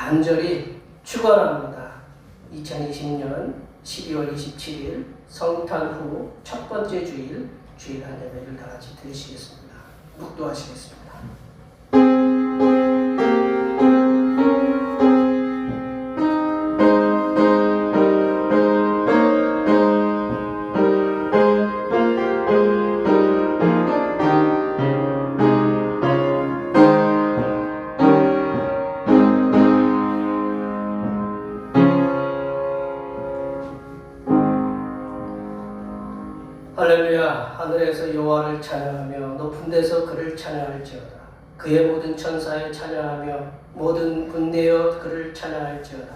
간절히 축원합니다. 2020년 12월 27일 성탄 후 첫 번째 주일 주일한 예배를 다 같이 드리시겠습니다. 묵도하시겠습니다. 할렐루야. 하늘에서 여호와를 찬양하며 높은 데서 그를 찬양할지어다. 그의 모든 천사에 찬양하며 모든 군대여 그를 찬양할지어다.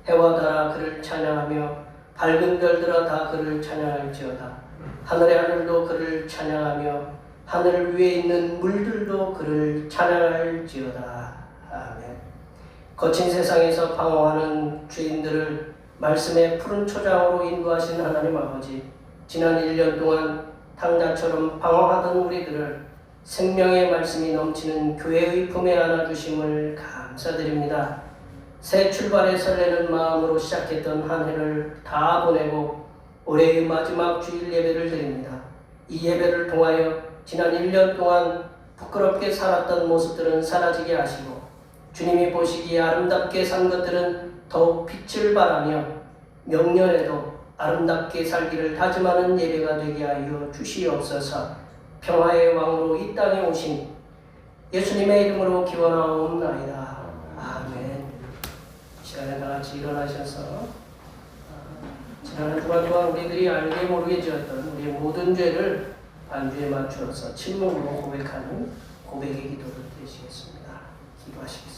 해와 달아 그를 찬양하며 밝은 별들아 다 그를 찬양할지어다. 하늘의 하늘도 그를 찬양하며 하늘 위에 있는 물들도 그를 찬양할지어다. 아멘. 거친 세상에서 방황하는 죄인들을 말씀의 푸른 초장으로 인도하신 하나님 아버지, 지난 1년 동안 탕자처럼 방황하던 우리들을 생명의 말씀이 넘치는 교회의 품에 안아주심을 감사드립니다. 새 출발에 설레는 마음으로 시작했던 한 해를 다 보내고 올해의 마지막 주일 예배를 드립니다. 이 예배를 통하여 지난 1년 동안 부끄럽게 살았던 모습들은 사라지게 하시고 주님이 보시기에 아름답게 산 것들은 더욱 빛을 발하며 명년에도 아름답게 살기를 다짐하는 예배가 되게 하여 주시옵소서. 평화의 왕으로 이 땅에 오신 예수님의 이름으로 기원하옵나이다. 아멘. 이 시간에 다 같이 일어나셔서 지난 한 주간 동안 우리들이 알게 모르게 지었던 우리의 모든 죄를 반주에 맞추어서 침묵으로 고백하는 고백의 기도를 드리시겠습니다. 기도하시겠습니다.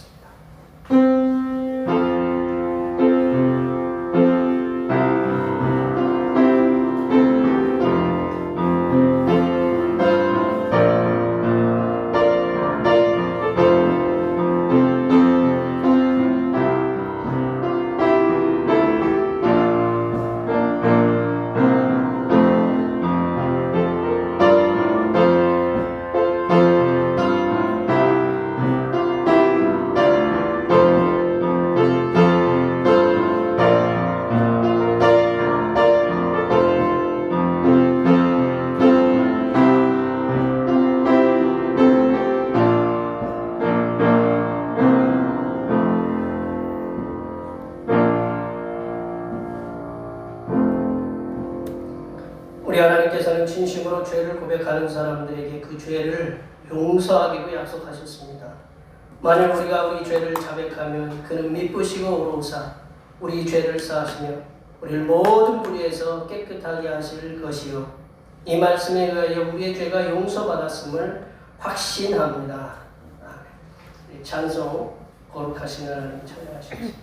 우리 하나님께서는 진심으로 죄를 고백하는 사람들에게 그 죄를 용서하기로 약속하셨습니다. 만약 우리가 우리 죄를 자백하면 그는 미쁘시고 의로우사 우리 죄를 사하시며 우리를 모든 불의에서 깨끗하게 하실 것이요 이 말씀에 의하여 우리의 죄가 용서받았음을 확신합니다. 아멘. 찬송 거룩하신 하나님 찬양하시겠습니다.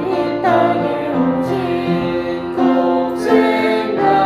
이 땅에 오신 독생자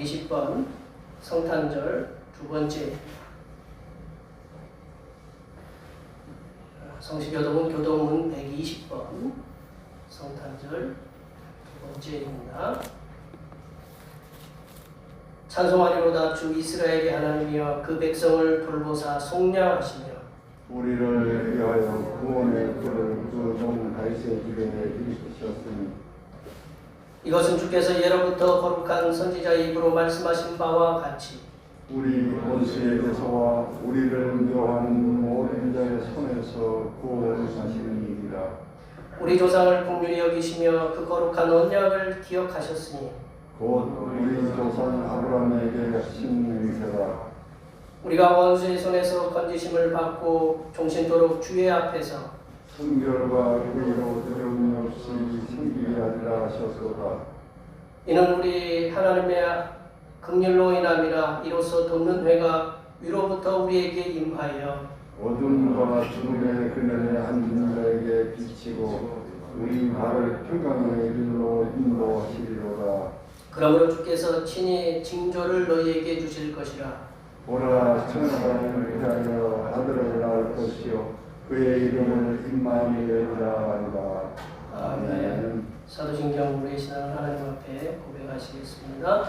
120번 성탄절 두 번째. 성시교동은 교동문 120번 성탄절 두 번째입니다. 찬송하리로다. 주 이스라엘의 하나님이여 그 백성을 돌보사 속량하시며 우리를 위하여 구원의 뿔을 그종 다윗의 집에 일으키셨으니 이것은 주께서 예로부터 거룩한 선지자의 입으로 말씀하신 바와 같이 우리 원수에게서와 우리를 미워하는 모든 자의 손에서 구원하시는 일이라. 우리 조상을 긍휼히 여기시며 그 거룩한 언약을 기억하셨으니 곧 우리 조상 아브라함에게 하신 맹세라. 우리가 원수의 손에서 건지심을 받고 종신토록 주의 앞에서 성결과 의로 두려움이 없이 섬기게 하리라 하셨도다. 이는 우리 하나님의 긍휼로 인함이라. 이로써 돕는 회가 위로부터 우리에게 임하여 어둠과 죽음의 그늘에 앉은 자에게 비치고 우리 발을 평강의 길로 인도하시리로다. 그러므로 주께서 친히 징조를 너희에게 주실 것이라. 보라, 천사를 위하여 아들을 낳을 것이요 그의 이름을 임마누엘이라 하리라. 아멘. 사도신경 우리의 신앙을 하나님 앞에 고백하시겠습니다.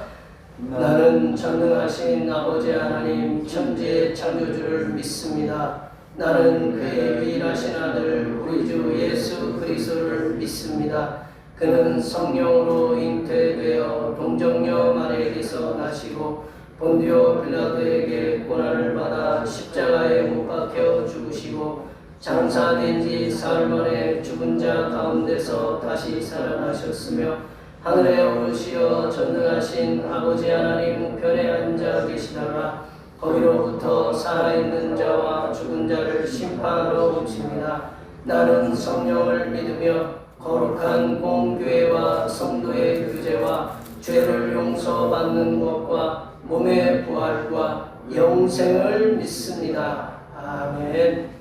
나는 전능하신 아버지 하나님 천지의 창조주를 믿습니다. 나는 그의 유일하신 아들 우리 주 예수 그리스도를 믿습니다. 그는 성령으로 잉태되어 동정녀 마리아에게서 나시고 본디오 빌라도에게 고난을 받아 십자가에 못 박혀 죽으시고 장사된 지 사흘 만에 죽은 자 가운데서 다시 살아나셨으며 하늘에 오르시어 전능하신 아버지 하나님 우편에 앉아 계시다가 거기로부터 살아있는 자와 죽은 자를 심판하러 오십니다. 나는 성령을 믿으며 거룩한 공교회와 성도의 교제와 죄를 용서받는 것과 몸의 부활과 영생을 믿습니다. 아멘.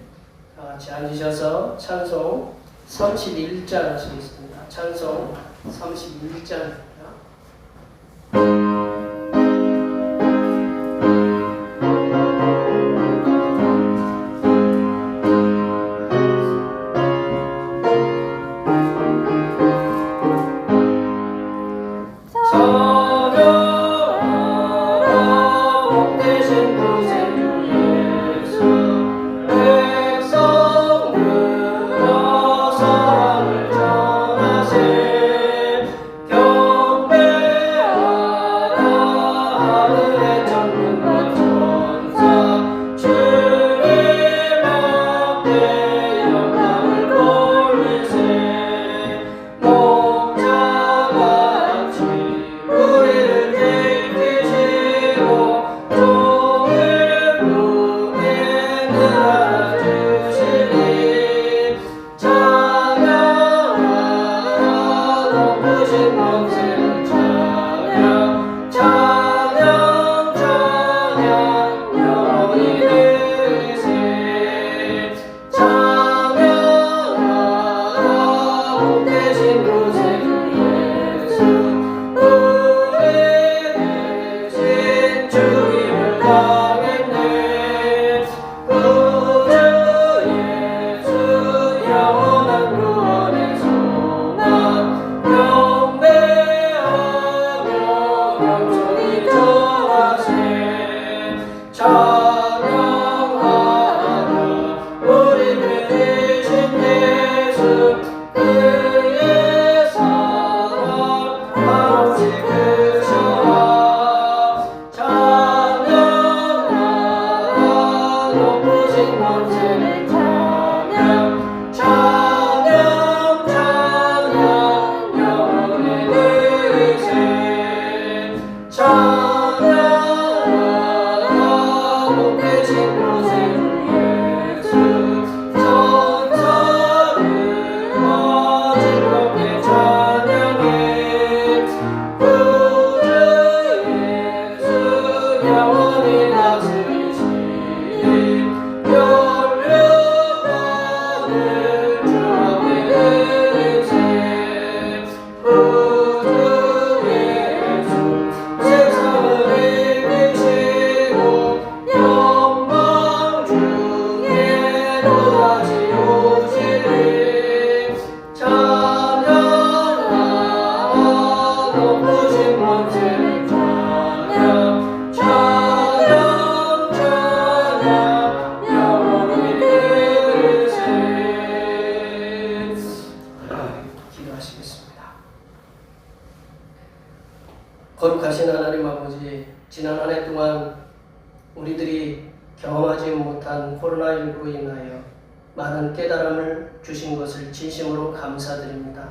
다 같이 앉으셔서 찬송 31장 하시겠습니다. 찬송 31장입니다. 경 거룩하신 하나님 아버지, 지난 한 해 동안 우리들이 경험하지 못한 코로나19로 인하여 많은 깨달음을 주신 것을 진심으로 감사드립니다.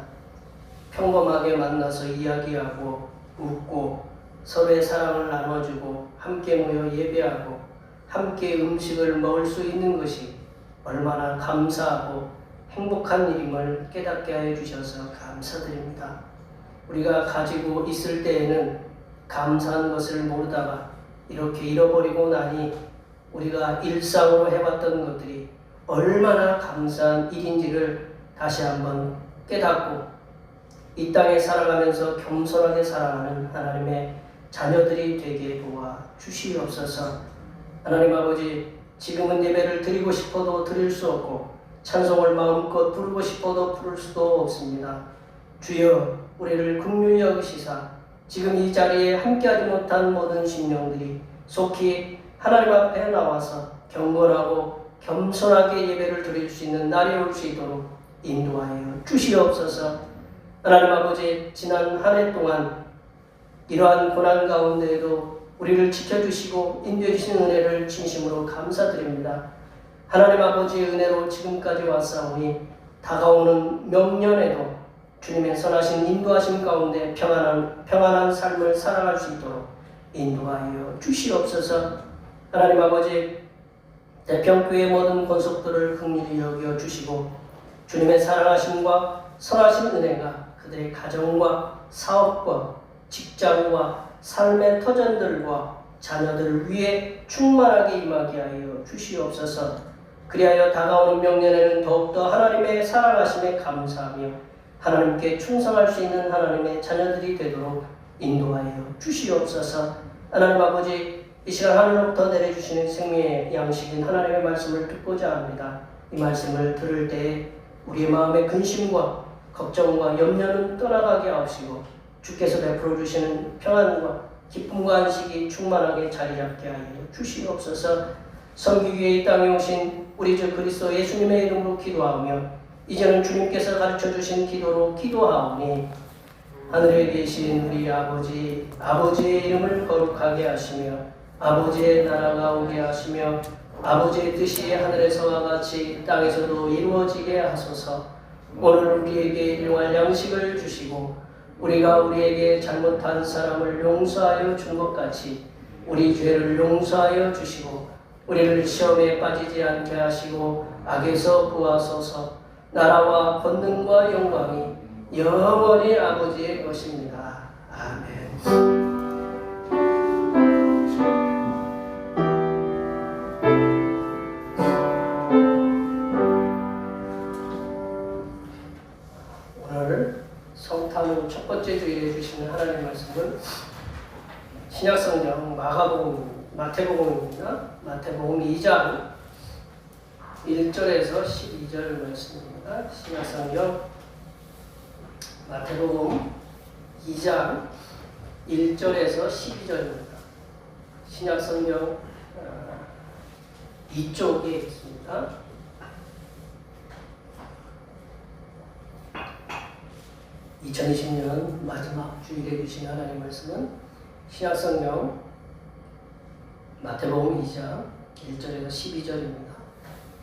평범하게 만나서 이야기하고 웃고 서로의 사랑을 나눠주고 함께 모여 예배하고 함께 음식을 먹을 수 있는 것이 얼마나 감사하고 행복한 일임을 깨닫게 하여 주셔서 감사드립니다. 우리가 가지고 있을 때에는 감사한 것을 모르다가 이렇게 잃어버리고 나니 우리가 일상으로 해왔던 것들이 얼마나 감사한 일인지를 다시 한번 깨닫고 이 땅에 살아가면서 겸손하게 살아가는 하나님의 자녀들이 되게 도와 주시옵소서. 하나님 아버지, 지금은 예배를 드리고 싶어도 드릴 수 없고 찬송을 마음껏 부르고 싶어도 부를 수도 없습니다. 주여, 우리를 긍휼히 여기시사 지금 이 자리에 함께하지 못한 모든 심령들이 속히 하나님 앞에 나와서 경건하고 겸손하게 예배를 드릴 수 있는 날이 올 수 있도록 인도하여 주시옵소서. 하나님 아버지, 지난 한 해 동안 이러한 고난 가운데에도 우리를 지켜주시고 인도해 주신 은혜를 진심으로 감사드립니다. 하나님 아버지의 은혜로 지금까지 왔사오니 다가오는 명년에도 주님의 선하신 인도하심 가운데 평안한 삶을 살아갈 수 있도록 인도하여 주시옵소서. 하나님 아버지, 대평교의 모든 권속들을 긍휼히 여겨 주시고 주님의 사랑하심과 선하신 은혜가 그들의 가정과 사업과 직장과 삶의 터전들과 자녀들 위에 충만하게 임하게 하여 주시옵소서. 그리하여 다가오는 명년에는 더욱더 하나님의 사랑하심에 감사하며 하나님께 충성할 수 있는 하나님의 자녀들이 되도록 인도하여 주시옵소서. 하나님 아버지, 이 시간 하늘로부터 내려주시는 생명의 양식인 하나님의 말씀을 듣고자 합니다. 이 말씀을 들을 때에 우리의 마음의 근심과 걱정과 염려는 떠나가게 하시고 주께서 베풀어 주시는 평안과 기쁨과 안식이 충만하게 자리 잡게 하여 주시옵소서. 섬기기 위해 이 땅에 오신 우리 주 그리스도 예수님의 이름으로 기도하며 이제는 주님께서 가르쳐 주신 기도로 기도하오니 하늘에 계신 우리 아버지, 아버지의 이름을 거룩하게 하시며 아버지의 나라가 오게 하시며 아버지의 뜻이 하늘에서와 같이 땅에서도 이루어지게 하소서. 오늘 우리에게 일용할 양식을 주시고 우리가 우리에게 잘못한 사람을 용서하여 준 것 같이 우리 죄를 용서하여 주시고 우리를 시험에 빠지지 않게 하시고 악에서 구하소서. 나라와 권능과 영광이 영원히 아버지의 것입니다. 아멘. 오늘 성탄 첫 번째 주일에 주시는 하나님의 말씀은 신약성경 마태복음입니다. 마태복음 2장 1절에서 12절 말씀입니다. 신약성경 마태복음 2장 1절에서 12절입니다. 신약성경 2쪽에 있습니다. (2020년) 마지막 주일에 주신 하나님의 말씀은 신약성경 마태복음 2장 1절에서 12절입니다.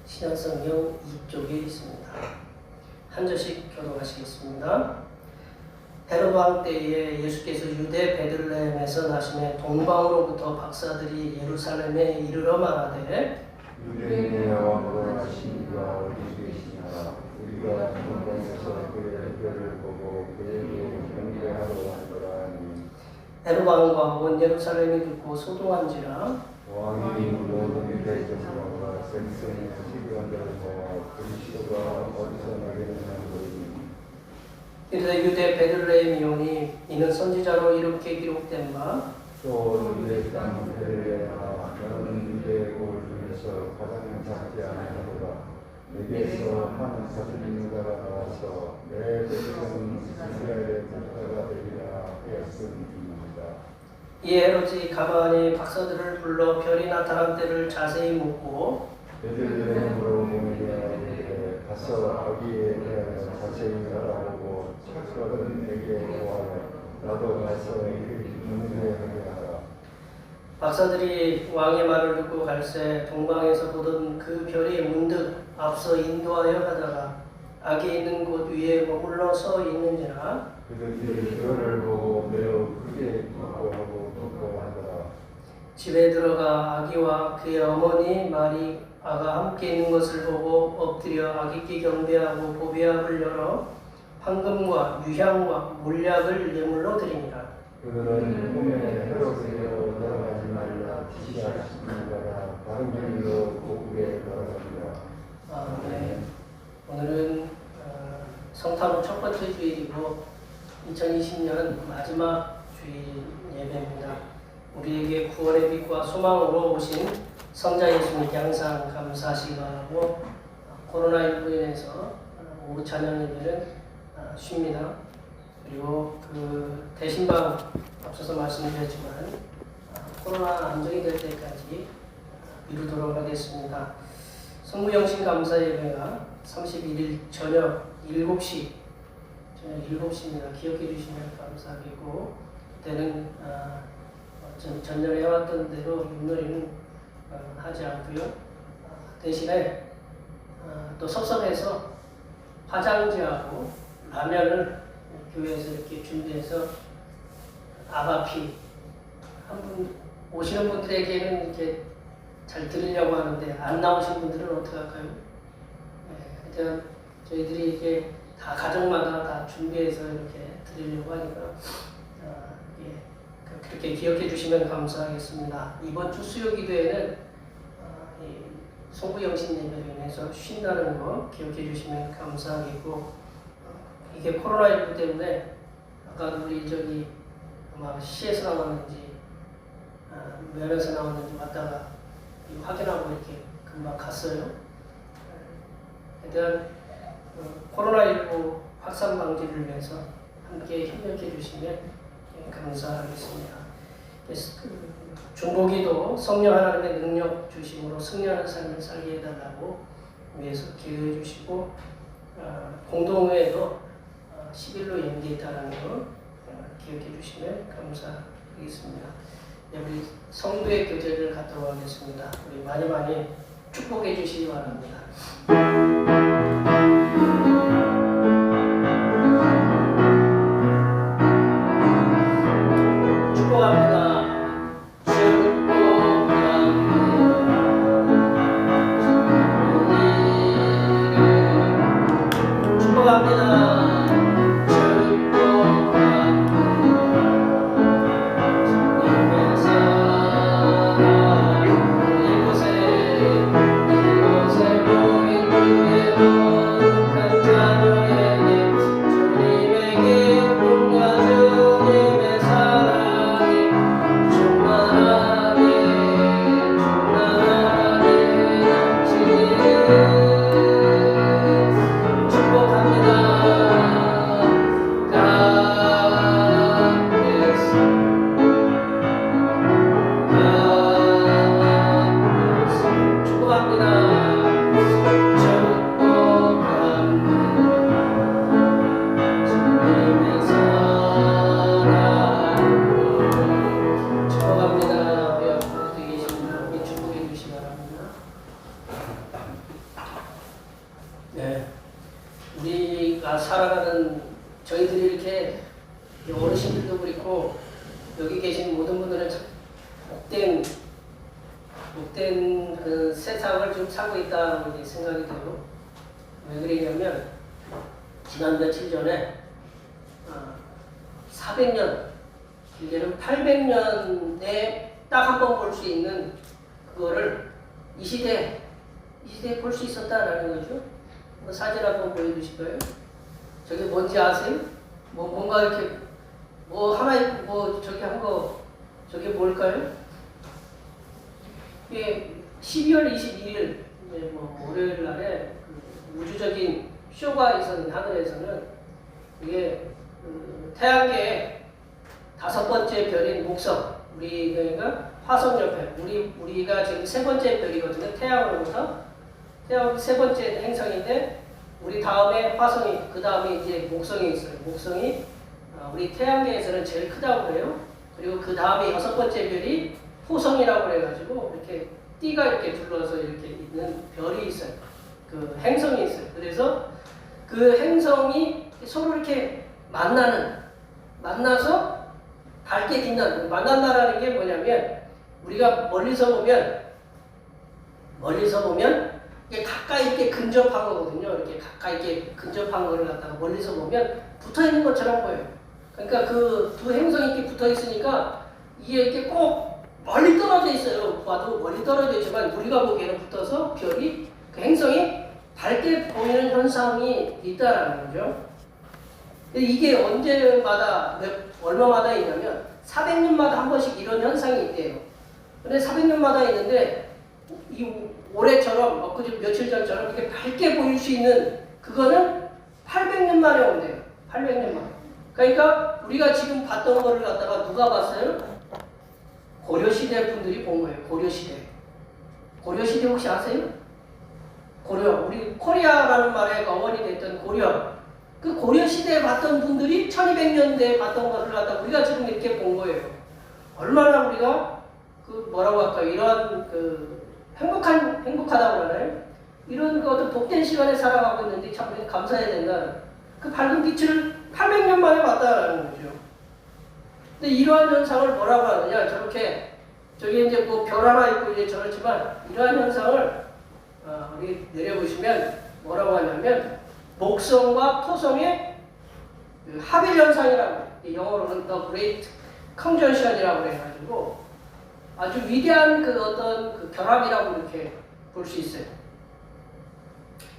신약성경 2쪽에 있습니다. 한 절씩 교독하시겠습니다. 헤롯 왕 때에 예수께서 유대 베들레헴에서 나심에 동방으로부터 박사들이 예루살렘에 이르러 말하되 유대인의 왕으로 나시니가 어디 계시냐. 우리가 동방에서 그의 별을 보고 그에게 경배하러 왔더라 하니 헤롯 왕과 온 예루살렘이 듣고 소동한지라 왕이 모든 유대인들과 생생히 시기관들을 모아 그리스도가 어디서 나겠느냐고 이르니 이르되 유대 베들레헴이오니 이는 선지자로 이렇게 기록된 바 또 유대 땅 베들레헴아 너는 유대 고을 중에서 가장 작지 아니하도다. 내게서 한 사진 자가 나와서 내 백성 이스라엘의 국가가 되리라 하였음이니이다. 이에 헤롯이 가만히 박사들을 불러 별이 나타난 때를 자세히 묻고 베들레헴으로 보내게 하되 가서 아기에 대하여 자세히 알아보고 착각은 내게 구하여 나도 가서 그 있는 박사들이 왕의 말을 듣고 갈새 동방에서 보던 그 별이 문득 앞서 인도하여 가다가 악이 있는 곳 위에 머물러 서 있는지라. 그들이 그를 보고 매우 크게 기뻐하고 기뻐하더라. 집에 들어가 아기와 그의 어머니 마리아가 함께 있는 것을 보고 엎드려 아기께 경배하고 보배압을 열어 황금과 유향과 몰약을 예물로 드리니라. 그들은 꿈에 헤롯에게 돌아가지 말라 지시하시니라. 다른 길로 고국에 돌아갑니다. 네. 오늘은 성탄호 첫 번째 주일이고 2020년 마지막 주일 예배입니다. 우리에게 구원의 빛과 소망으로 오신 성자 예수님께 항상 감사하시기 바라고, 코로나19로 인해서 오후 찬양 예배는 쉽니다. 그리고 그 대신방 앞서서 말씀드렸지만 코로나 안정이 될 때까지 미루도록 하겠습니다. 성부영신 감사 예배가 31일 저녁 7시, 저녁 7시입니다. 기억해 주시면 감사하겠고, 그때는 전년에 해왔던 대로 윷놀이는 하지 않고요. 대신에 또 섭섭해서 화장지하고 라면을 교회에서 이렇게 준비해서 아바피 한 분 오시는 분들에게는 이렇게 잘 드리려고 하는데 안 나오신 분들은 어떻게 할까요? 네, 하여튼 저희들이 이렇게 다 가정마다 다 준비해서 이렇게 드리려고 하니까 그렇게 기억해 주시면 감사하겠습니다. 이번 주 수요 기도에는 송구영신 예배로 인해서 쉰다는 거 기억해 주시면 감사하겠고, 이게 코로나19 때문에 아까도 우리 저기 아마 시에서 나왔는지 면에서 나왔는지 왔다가 확인하고 이렇게 금방 갔어요. 일단 코로나19 확산 방지를 위해서 함께 협력해 주시면 감사하겠습니다. 중보기도 성령 하나님의 능력 주심으로 승리하는 삶을 살게 해달라고 위해서 기도해 주시고, 공동회에도 10일로 연기했다는 거 기억해 주시면 감사하겠습니다. 우리 성도의 교제를 갖도록 하겠습니다. 우리 많이 많이 축복해 주시기 바랍니다. 축복합니다. 살아가는 저희들이 이렇게 어르신들도 그렇고 여기 계신 모든 분들은 못된 그 세상을 좀 살고 있다고 생각이 돼요. 왜 그러냐면 지난 며칠 전에 400년, 길게는 800년에 딱 한 번 볼 수 있는 그거를 이 시대에 볼 수 있었다라는 거죠. 사진 한번 보여주실까요? 저게 뭔지 아세요? 뭔가 이렇게 하나 있고 저기 한 거 저게 뭘까요? 이게 12월 22일 월요일 날에 그 우주적인 쇼가 있었는 하늘에서는 이게 태양계의 5번째 별인 목성, 우리가 화성 옆에 우리가 지금 3번째 별이거든요. 태양으로부터 태양 3번째 행성인데 우리 다음에 화성이, 그 다음에 이제 목성이 있어요. 목성이 우리 태양계에서는 제일 크다고 그래요. 그리고 그 다음에 6번째 별이 토성이라고 해가지고 이렇게 띠가 이렇게 둘러서 이렇게 있는 별이 있어요. 그 행성이 있어요. 그래서 그 행성이 서로 이렇게 만나서 밝게 빛나는, 만난다라는 게 뭐냐면 우리가 멀리서 보면 이게 가까이 이렇게 근접한 거거든요. 이렇게 가까이 이렇게 근접한 거를 갖다가 멀리서 보면 붙어 있는 것처럼 보여요. 그러니까 그 두 행성이 이렇게 붙어 있으니까 이게 이렇게 꼭 멀리 떨어져 있어요. 봐도 멀리 떨어져 있지만 우리가 보기에는 붙어서 별이, 그 행성이 밝게 보이는 현상이 있다라는 거죠. 이게 언제마다, 얼마마다 있냐면 400년마다 한 번씩 이런 현상이 있대요. 근데 400년마다 있는데 이 올해처럼 엊그제 며칠 전처럼 이렇게 밝게 보일 수 있는 그거는 800년 만에 온대요. 800년 만에. 그러니까 우리가 지금 봤던 거를 갖다가 누가 봤어요? 고려시대 분들이 본 거예요. 고려시대. 고려시대 혹시 아세요? 고려. 우리 코리아라는 말의 어원이 됐던 고려. 그 고려시대에 봤던 분들이 1200년대에 봤던 거를 갖다가 우리가 지금 이렇게 본 거예요. 얼마나 우리가 그 뭐라고 할까요? 이러한 그 행복하다고 그러나요? 이런 그 어떤 복된 시간에 살아가고 있는데 참 감사해야 된다. 그 밝은 빛을 800년 만에 봤다라는 거죠. 근데 이러한 현상을 뭐라고 하느냐? 저렇게 저기 이제 뭐 별 하나 있고 이제 저렇지만 이러한 현상을 우리 내려보시면 뭐라고 하냐면 목성과 토성의 그 합일 현상이라고, 영어로는 The Great Conjunction이라고 해가지고 아주 위대한 그 어떤 그 결합이라고 이렇게 볼 수 있어요.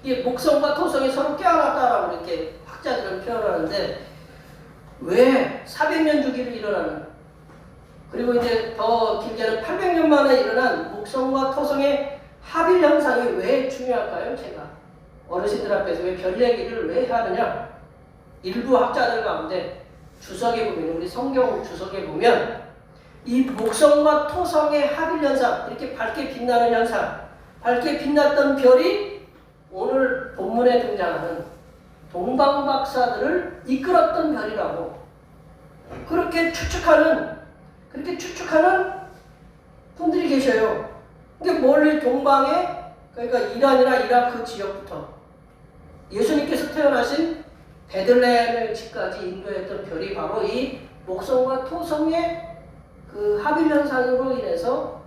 이게 목성과 토성이 서로 껴안았다라고 이렇게 학자들은 표현하는데 왜 400년 주기로 일어나는, 그리고 이제 더 길게는 800년 만에 일어난 목성과 토성의 합일 현상이 왜 중요할까요? 제가 어르신들 앞에서 왜 별 얘기를 왜 하느냐? 일부 학자들 가운데 주석에 보면, 우리 성경 주석에 보면 이 목성과 토성의 합일 현상, 이렇게 밝게 빛나는 현상, 밝게 빛났던 별이 오늘 본문에 등장하는 동방박사들을 이끌었던 별이라고 그렇게 추측하는 분들이 계셔요. 이게 멀리 동방에, 그러니까 이란이나 이라크 지역부터 예수님께서 태어나신 베들레헴의 집까지 인도했던 별이 바로 이 목성과 토성의 그 합일 현상으로 인해서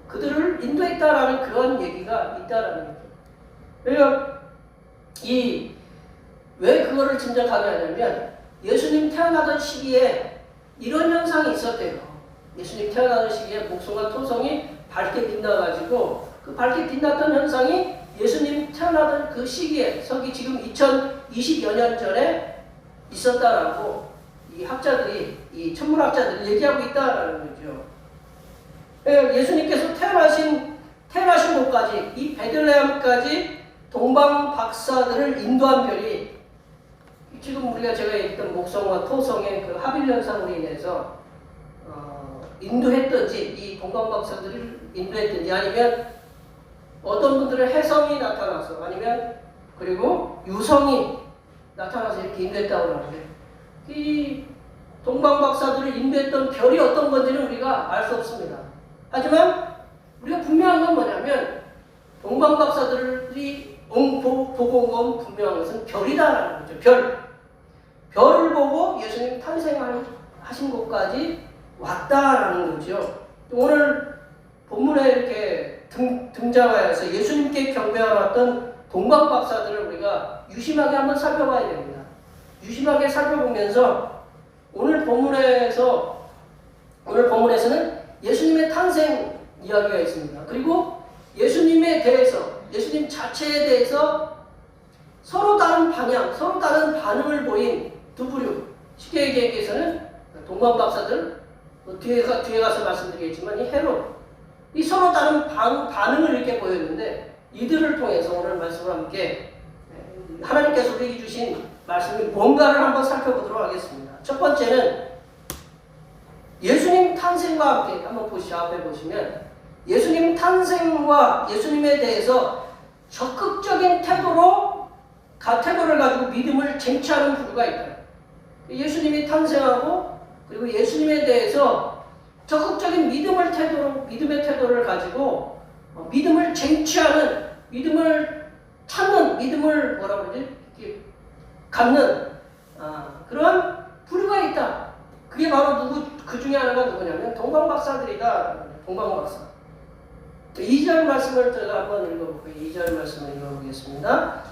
그들을 인도했다라는 그런 얘기가 있다라는 거죠. 그러니까 왜 그거를 짐작하냐면 예수님 태어나던 시기에 이런 현상이 있었대요. 예수님 태어나던 시기에 목성과 토성이 밝게 빛나가지고 그 밝게 빛났던 현상이 예수님 태어나던 그 시기에 서기 지금 2020여 년 전에 있었다라고 이 학자들이, 이 천문학자들이 얘기하고 있다라는 거죠. 예수님께서 태어나신 곳까지, 이 베들레헴까지 동방 박사들을 인도한 별이 지금 제가 얘기했던 목성과 토성의 그 합일 현상으로 인해서 인도했든지, 이 동방 박사들을 인도했든지, 아니면 어떤 분들은 혜성이 나타나서, 아니면 그리고 유성이 나타나서 이렇게 인도했다고 하는데, 이 동방 박사들을 인도했던 별이 어떤 건지는 우리가 알 수 없습니다. 하지만 우리가 분명한 건 뭐냐면 동방 박사들이 보고 온 건 분명한 것은 별이다라는 거죠. 별을 보고 예수님 탄생하신 곳까지 왔다라는 거죠. 오늘 본문에 이렇게 등장하여서 예수님께 경배하러 왔던 동방 박사들을 우리가 유심하게 한번 살펴봐야 됩니다. 유심하게 살펴보면서 오늘 본문에서는 예수님의 탄생 이야기가 있습니다. 그리고 예수님에 대해서, 예수님 자체에 대해서 서로 다른 방향, 서로 다른 반응을 보인 두 부류, 쉽게 얘기해서는 동방 박사들, 뒤에 가서 말씀드리겠지만 이 헤롯, 이 서로 다른 반응을 이렇게 보였는데 이들을 통해서 오늘 말씀을 함께 하나님께서 우리에게 주신 말씀이 뭔가를 한번 살펴보도록 하겠습니다. 첫 번째는 예수님 탄생과 함께 한번 보시죠. 앞에 보시면 예수님 탄생과 예수님에 대해서 적극적인 태도를 가지고 믿음을 쟁취하는 부류가 있다. 예수님이 탄생하고 그리고 예수님에 대해서 적극적인 믿음의 태도를 가지고 믿음을 쟁취하는, 믿음을 찾는, 믿음을 뭐라 그러지? 갖는 그런 부류가 있다. 그게 바로 그 중에 하나가 누구냐면 동방박사들이다. 동방박사. 2절 말씀을 제가 한번 읽어볼게요. 2절 말씀을 읽어보겠습니다.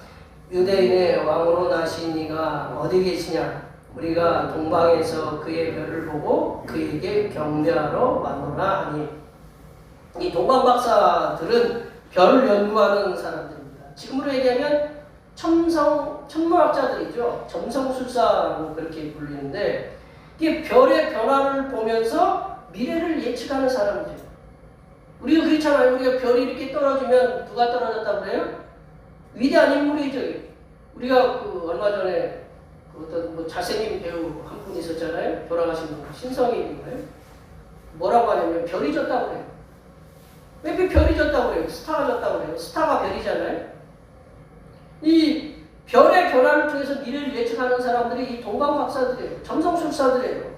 유대인의 왕으로 나신 이가 어디 계시냐? 우리가 동방에서 그의 별을 보고 그에게 경배하러 왔노라 하니. 이 동방박사들은 별을 연구하는 사람들입니다. 지금으로 얘기하면 천문학자들이죠. 점성술사라고 그렇게 불리는데, 이게 별의 변화를 보면서 미래를 예측하는 사람이죠. 우리가 그렇잖아요. 우리가 별이 이렇게 떨어지면 누가 떨어졌다고 그래요? 위대한 인물이죠. 우리가 얼마 전에 어떤 잘생긴 배우 한 분 있었잖아요. 돌아가신 분, 신성희인가요? 뭐라고 하냐면 별이 졌다고 그래요. 왜 별이 졌다고 그래요? 스타가 졌다고 그래요. 스타가 별이잖아요. 이 별의 변화를 통해서 미래를 예측하는 사람들이 이 동방박사들이에요. 점성술사들이에요.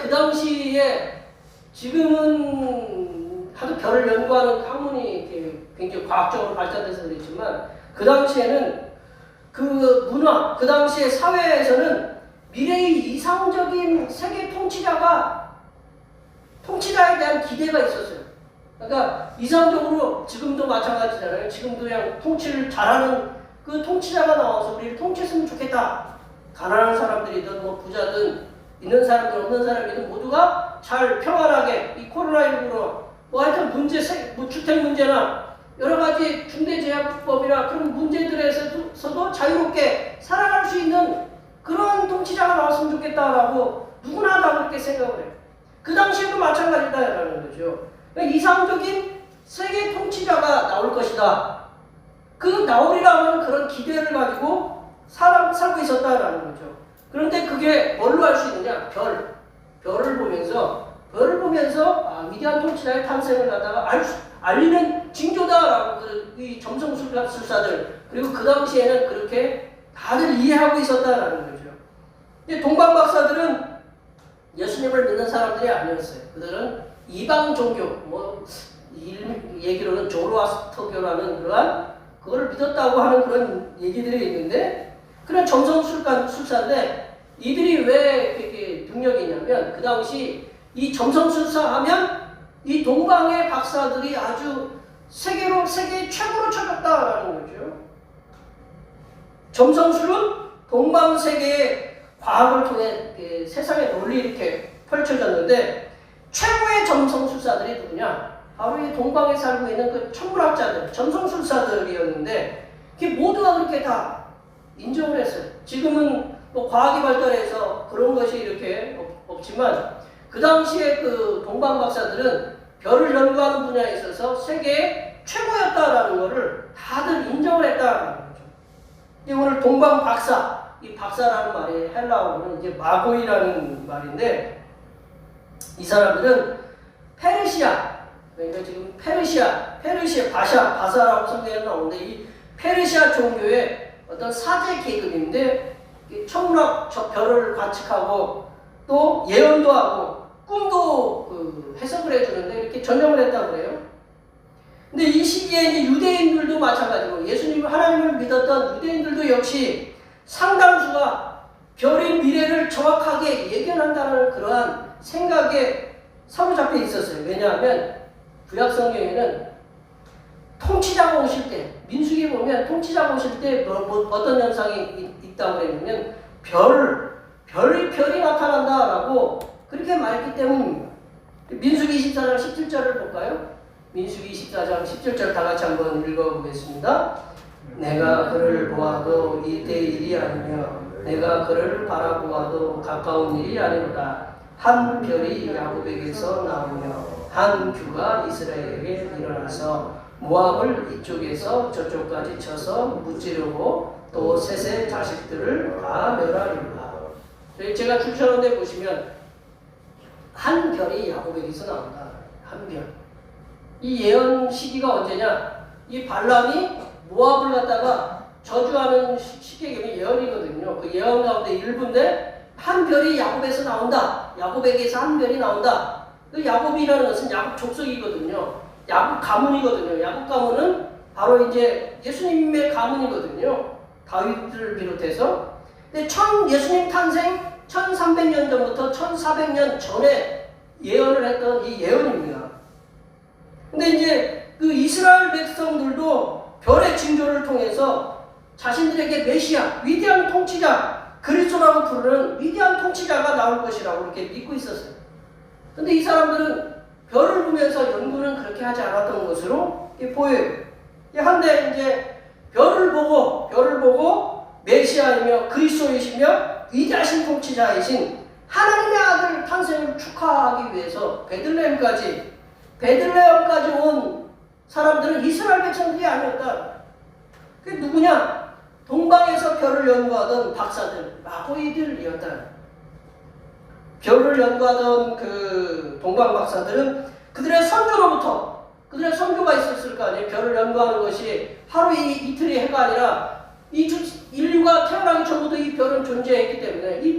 그 당시에 지금은 하도 별을 연구하는 학문이 굉장히 과학적으로 발전돼서 그랬지만, 그 당시에는 그 문화, 그 당시의 사회에서는 미래의 이상적인 세계 통치자에 대한 기대가 있었어요. 그러니까 이상적으로 지금도 마찬가지잖아요. 지금도 그냥 통치를 잘하는 그 통치자가 나와서 우리를 통치했으면 좋겠다. 가난한 사람들이든 부자든 있는 사람들 없는 사람이든 모두가 잘 평안하게 이 코로나19로 하여튼 주택 문제나 여러 가지 중대재해법이나 그런 문제들에서도 자유롭게 살아갈 수 있는 그런 통치자가 나왔으면 좋겠다라고 누구나 다 그렇게 생각을 해요. 그 당시에도 마찬가지다라는 거죠. 그러니까 이상적인 세계 통치자가 나올 것이다. 그 나오리라 하는 그런 기대를 가지고 살고 있었다라는 거죠. 그런데 그게 뭘로 알 수 있느냐? 별을 보면서 위대한 통치자의 탄생을 갖다가 알리는 징조다라고 이 점성술사들, 그리고 그 당시에는 그렇게 다들 이해하고 있었다라는 거죠. 근데 동방박사들은 예수님을 믿는 사람들이 아니었어요. 그들은 이방 종교, 얘기로는 조로아스터교라는 그걸 믿었다고 하는 그런 얘기들이 있는데, 그런 점성술사인데 이들이 왜 이렇게 능력이 있냐면, 그 당시 이 점성술사 하면 이 동방의 박사들이 아주 세계 최고로 쳐졌다라는 거죠. 점성술은 동방 세계의 과학을 통해 세상의 논리 이렇게 펼쳐졌는데, 최고의 점성술사들이 누구냐? 바로 이 동방에 살고 있는 그 천문학자들, 점성술사들이었는데, 그게 모두가 그렇게 다 인정을 했어요. 지금은 과학이 발달해서 그런 것이 이렇게 없지만, 그 당시에 그 동방 박사들은 별을 연구하는 분야에 있어서 세계의 최고였다라는 것을 다들 인정을 했다라는 거죠. 오늘 동방 박사, 이 박사라는 말이 헬라어로는 이제 마고이라는 말인데, 이 사람들은 페르시아, 그러니까 지금 페르시아 바사라고 성경에 나오는데, 이 페르시아 종교의 어떤 사제 계급인데, 천문학 별을 관측하고 또 예언도 하고 꿈도 해석을 해주는데 이렇게 전념을 했다고 그래요. 근데 이 시기에 이제 유대인들도 마찬가지고 하나님을 믿었던 유대인들도 역시 상당수가 별의 미래를 정확하게 예견한다는 그러한 생각에 사로잡혀 있었어요. 왜냐하면 구약 성경에는 통치자가 오실 때, 민수기에 보면 통치자가 오실 때 어떤 현상이 있다고 그랬냐면 별이 나타난다라고 그렇게 말했기 때문입니다. 민수기 24장 17절을 볼까요? 민수기 24장 17절 다 같이 한번 읽어보겠습니다. 내가 그를 보아도 이때 일이 아니며 내가 그를 바라보아도 가까운 일이 아니로다. 한 별이 야곱에게서 나오며 한 규가 이스라엘에게 일어나서 모압을 이쪽에서 저쪽까지 쳐서 무찌르고 또 셋의 자식들을 다 멸하리라. 제가 출처한 데 보시면 한 별이 야곱에게서 나온다. 한 별. 이 예언 시기가 언제냐? 이 발람이 모압을 갖다가 저주하는 시기가 예언이거든요. 그 예언 가운데 일부인데 한 별이 야곱에서 나온다. 야곱에게서 한 별이 나온다. 그 야곱이라는 것은 야곱 족속이거든요. 야곱 가문이거든요. 야곱 가문은 바로 이제 예수님의 가문이거든요. 다윗을 비롯해서. 근데 예수님 탄생 1300년 전부터 1400년 전에 예언을 했던 이 예언입니다. 근데 이제 그 이스라엘 백성들도 별의 징조를 통해서 자신들에게 메시아, 위대한 통치자, 그리스도라고 부르는 위대한 통치자가 나올 것이라고 이렇게 믿고 있었어요. 근데 이 사람들은 별을 보면서 연구는 그렇게 하지 않았던 것으로 보여요. 한데 이제 별을 보고 메시아이며 그리스도이시며 위대하신 통치자이신 하나님의 아들 탄생을 축하하기 위해서 베들레헴까지 온 사람들은 이스라엘 백성들이 아니었다. 그게 누구냐? 동방에서 별을 연구하던 박사들, 마고이들이었다. 별을 연구하던 그 동방 박사들은 그들의 선조가 있었을 거 아니에요. 별을 연구하는 것이 하루 이틀의 해가 아니라 인류가 태어나기 전부터 이 별은 존재했기 때문에 이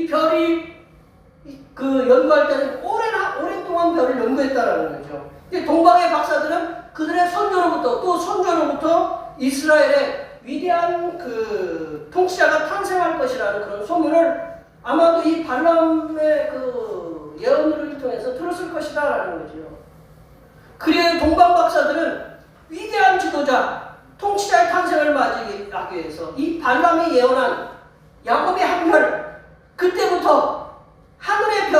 별이 그 연구할 때는 오랜 동안 별을 연구했다라는 거죠. 동방의 박사들은 그들의 선조로부터 이스라엘의 위대한 그 통치자가 탄생할 것이라는 그런 소문을 아마도 이 발람의 그 예언을 통해서 들었을 것이다라는 거죠. 그리고 동방 박사들은 위대한 지도자, 통치자의 탄생을 맞이하기 위해서 이 발람이 예언한 야곱의 한별, 그때부터 하늘의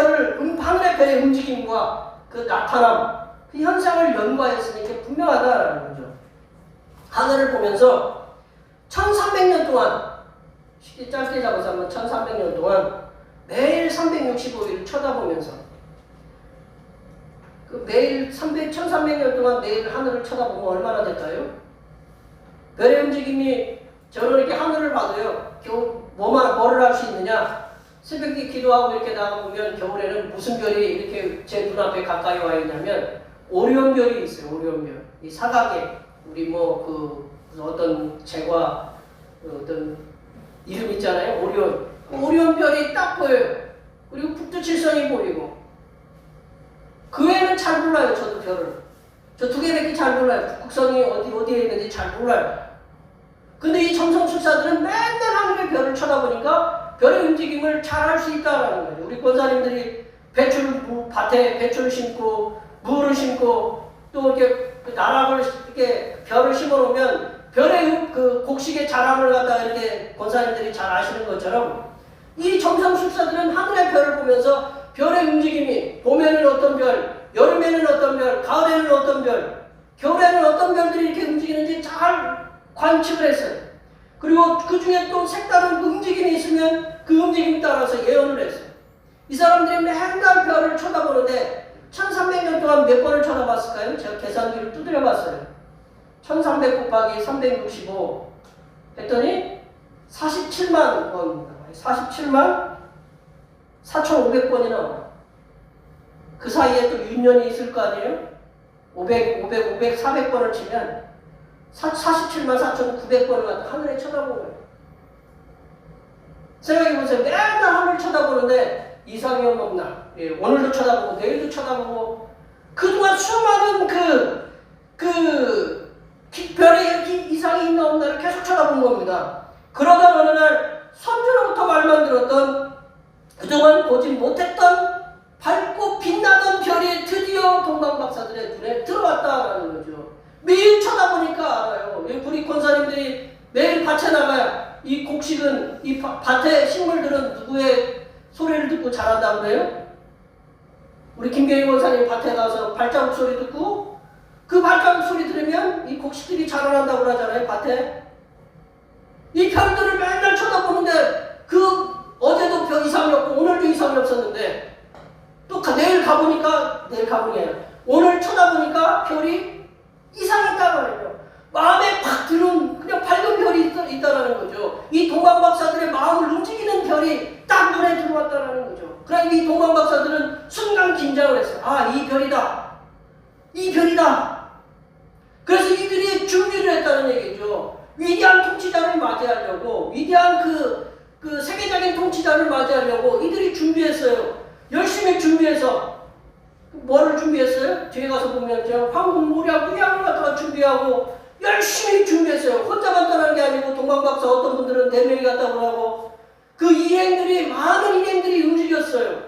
별의 움직임과 그 나타남, 그 현상을 연구하였으니 이게 분명하다라는 거죠. 하늘을 보면서 1300년 동안, 쉽게 짧게 잡아서 하면 1300년 동안 매일 365일 쳐다보면서 매일 1300년 동안 매일 하늘을 쳐다보면 얼마나 될까요? 별의 움직임이 저는 이렇게 하늘을 봐도요, 뭐를 할 수 있느냐? 새벽에 기도하고 이렇게 나가보면 겨울에는 무슨 별이 이렇게 제 눈앞에 가까이 와 있냐면 오리온 별이 있어요. 오리온 별. 이 사각에 우리 어떤 제과 어떤 이름 있잖아요. 오리온. 오리온 별이 딱 보여요. 그리고 북두칠성이 보이고. 그 외에는 잘 몰라요. 저도 별을. 저 두 개밖에 잘 몰라요. 북극성이 어디에 있는지 잘 몰라요. 근데 이 점성술사들은 맨날 하늘의 별을 쳐다보니까 별의 움직임을 잘 할 수 있다라는 거죠. 우리 권사님들이 밭에 배추를 심고 무를 심고 또 이렇게 나락을 이렇게 별을 심어 놓으면 별의 그 곡식의 자람을 갖다가 이렇게 권사님들이 잘 아시는 것처럼 이 점성술사들은 하늘의 별을 보면서 별의 움직임이 봄에는 어떤 별, 여름에는 어떤 별, 가을에는 어떤 별, 겨울에는 어떤 별들이 이렇게 움직이는지 잘 관측을 했어요. 그리고 그 중에 또 색다른 움직임이 있으면 그 움직임 따라서 예언을 했어요. 이 사람들이 맨날 별을 쳐다보는데 1300년 동안 몇 번을 쳐다봤을까요? 제가 계산기를 두드려 봤어요. 1300 곱하기 365 했더니 47만 번입니다. 47만 4500번이 나와요. 그 사이에 또 윤년이 있을 거 아니에요? 500, 400번을 치면 47만 4,900번을 갖다 하늘에 쳐다보는 거예요. 생각해보세요. 맨날 하늘 쳐다보는데 이상이 없나? 예, 오늘도 쳐다보고 내일도 쳐다보고 그동안 수많은 별에 이상이 있나 없나를 계속 쳐다본 겁니다. 그러다 어느 날 선주로부터 말만 들었던 그동안 보지 못했던 밝고 빛나던 별이 드디어 동방박사들의 눈에 들어왔다라는 거죠. 매일 쳐다보니까 알아요. 우리 권사님들이 매일 밭에 나가요. 이 곡식은, 이 밭의 식물들은 누구의 소리를 듣고 자란다고 그래요? 우리 김경희 권사님 밭에 가서 발자국 소리 듣고 그 발자국 소리 들으면 이 곡식들이 자라난다고 그러잖아요. 밭에. 이 별들을 맨날 쳐다보는데 어제도 별 이상이 없고 오늘도 이상이 없었는데 또 내일 가보니까 오늘 쳐다보니까 별이 이상이 있다고 말이에요. 마음에 팍 들어온 그냥 밝은 별이 있다라는 거죠. 이 동방박사들의 마음을 움직이는 별이 딱 눈에 들어왔다라는 거죠. 그러니까 이 동방박사들은 순간 긴장을 했어요. 아, 이 별이다. 이 별이다. 그래서 이들이 준비를 했다는 얘기죠. 위대한 통치자를 맞이하려고, 위대한 그 세계적인 통치자를 맞이하려고 이들이 준비했어요. 열심히 준비해서 뭐를 준비했어요? 뒤에 가서 보면 저 황금 모략 유향을 갖다가 준비하고 열심히 준비했어요. 혼자만 떠난 게 아니고 동방박사 어떤 분들은 4명이 갔다고 하고 그 일행들이 많은 일행들이 움직였어요.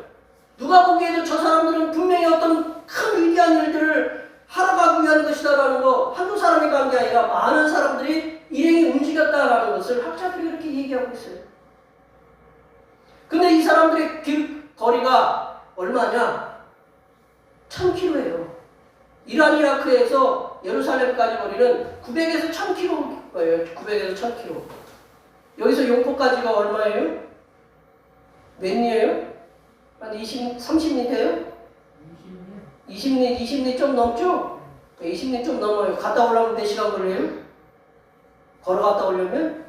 누가 보기에도 저 사람들은 분명히 어떤 큰 위대한 일들을 하러 가기 위한 것이다라는 거 한두 사람이 간 게 아니라 많은 사람들이 일행이 움직였다라는 것을 학자들이 그렇게 얘기하고 있어요. 근데 이 사람들의 길 거리가 얼마냐? 1000km예요. 이란 이라크에서 예루살렘까지 거리는 900에서 1000km예요. 900에서 1000km. 여기서 용포까지가 얼마예요? 몇 리예요? 한 30리예요? 20리 좀 넘죠? 20리 좀 넘어요. 갔다 오려면 몇 시간 걸려요? 걸어갔다 오려면?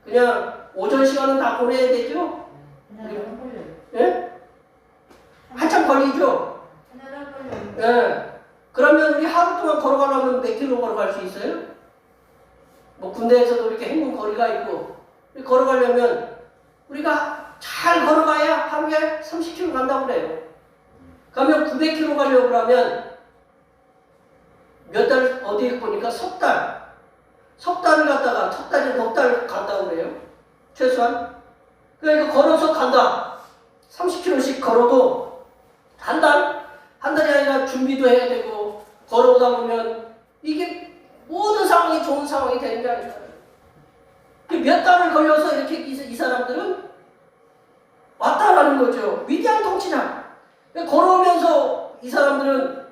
그냥 오전 시간은 다 보내야 되죠? 예? 한참 걸리죠? 예. 그러면 우리 하루 동안 걸어가려면 몇 킬로 걸어갈 수 있어요? 뭐 군대에서도 이렇게 행군 거리가 있고 걸어가려면 우리가 잘 걸어가야 하루에 30km 간다고 그래요. 그러면 900km 가려고 그러면 몇 달 어디에 보니까 석 달을 갔다가 석 달에 넉 달 간다고 그래요. 최소한. 그러니까 걸어서 간다. 30km씩 걸어도 한 달이 아니라 준비도 해야 되고 걸어오다 보면 이게 모든 상황이 좋은 상황이 되는 게 아니잖아요. 몇 달을 걸려서 이렇게 이 사람들은 왔다라는 거죠. 위대한 통치자. 걸어오면서 이 사람들은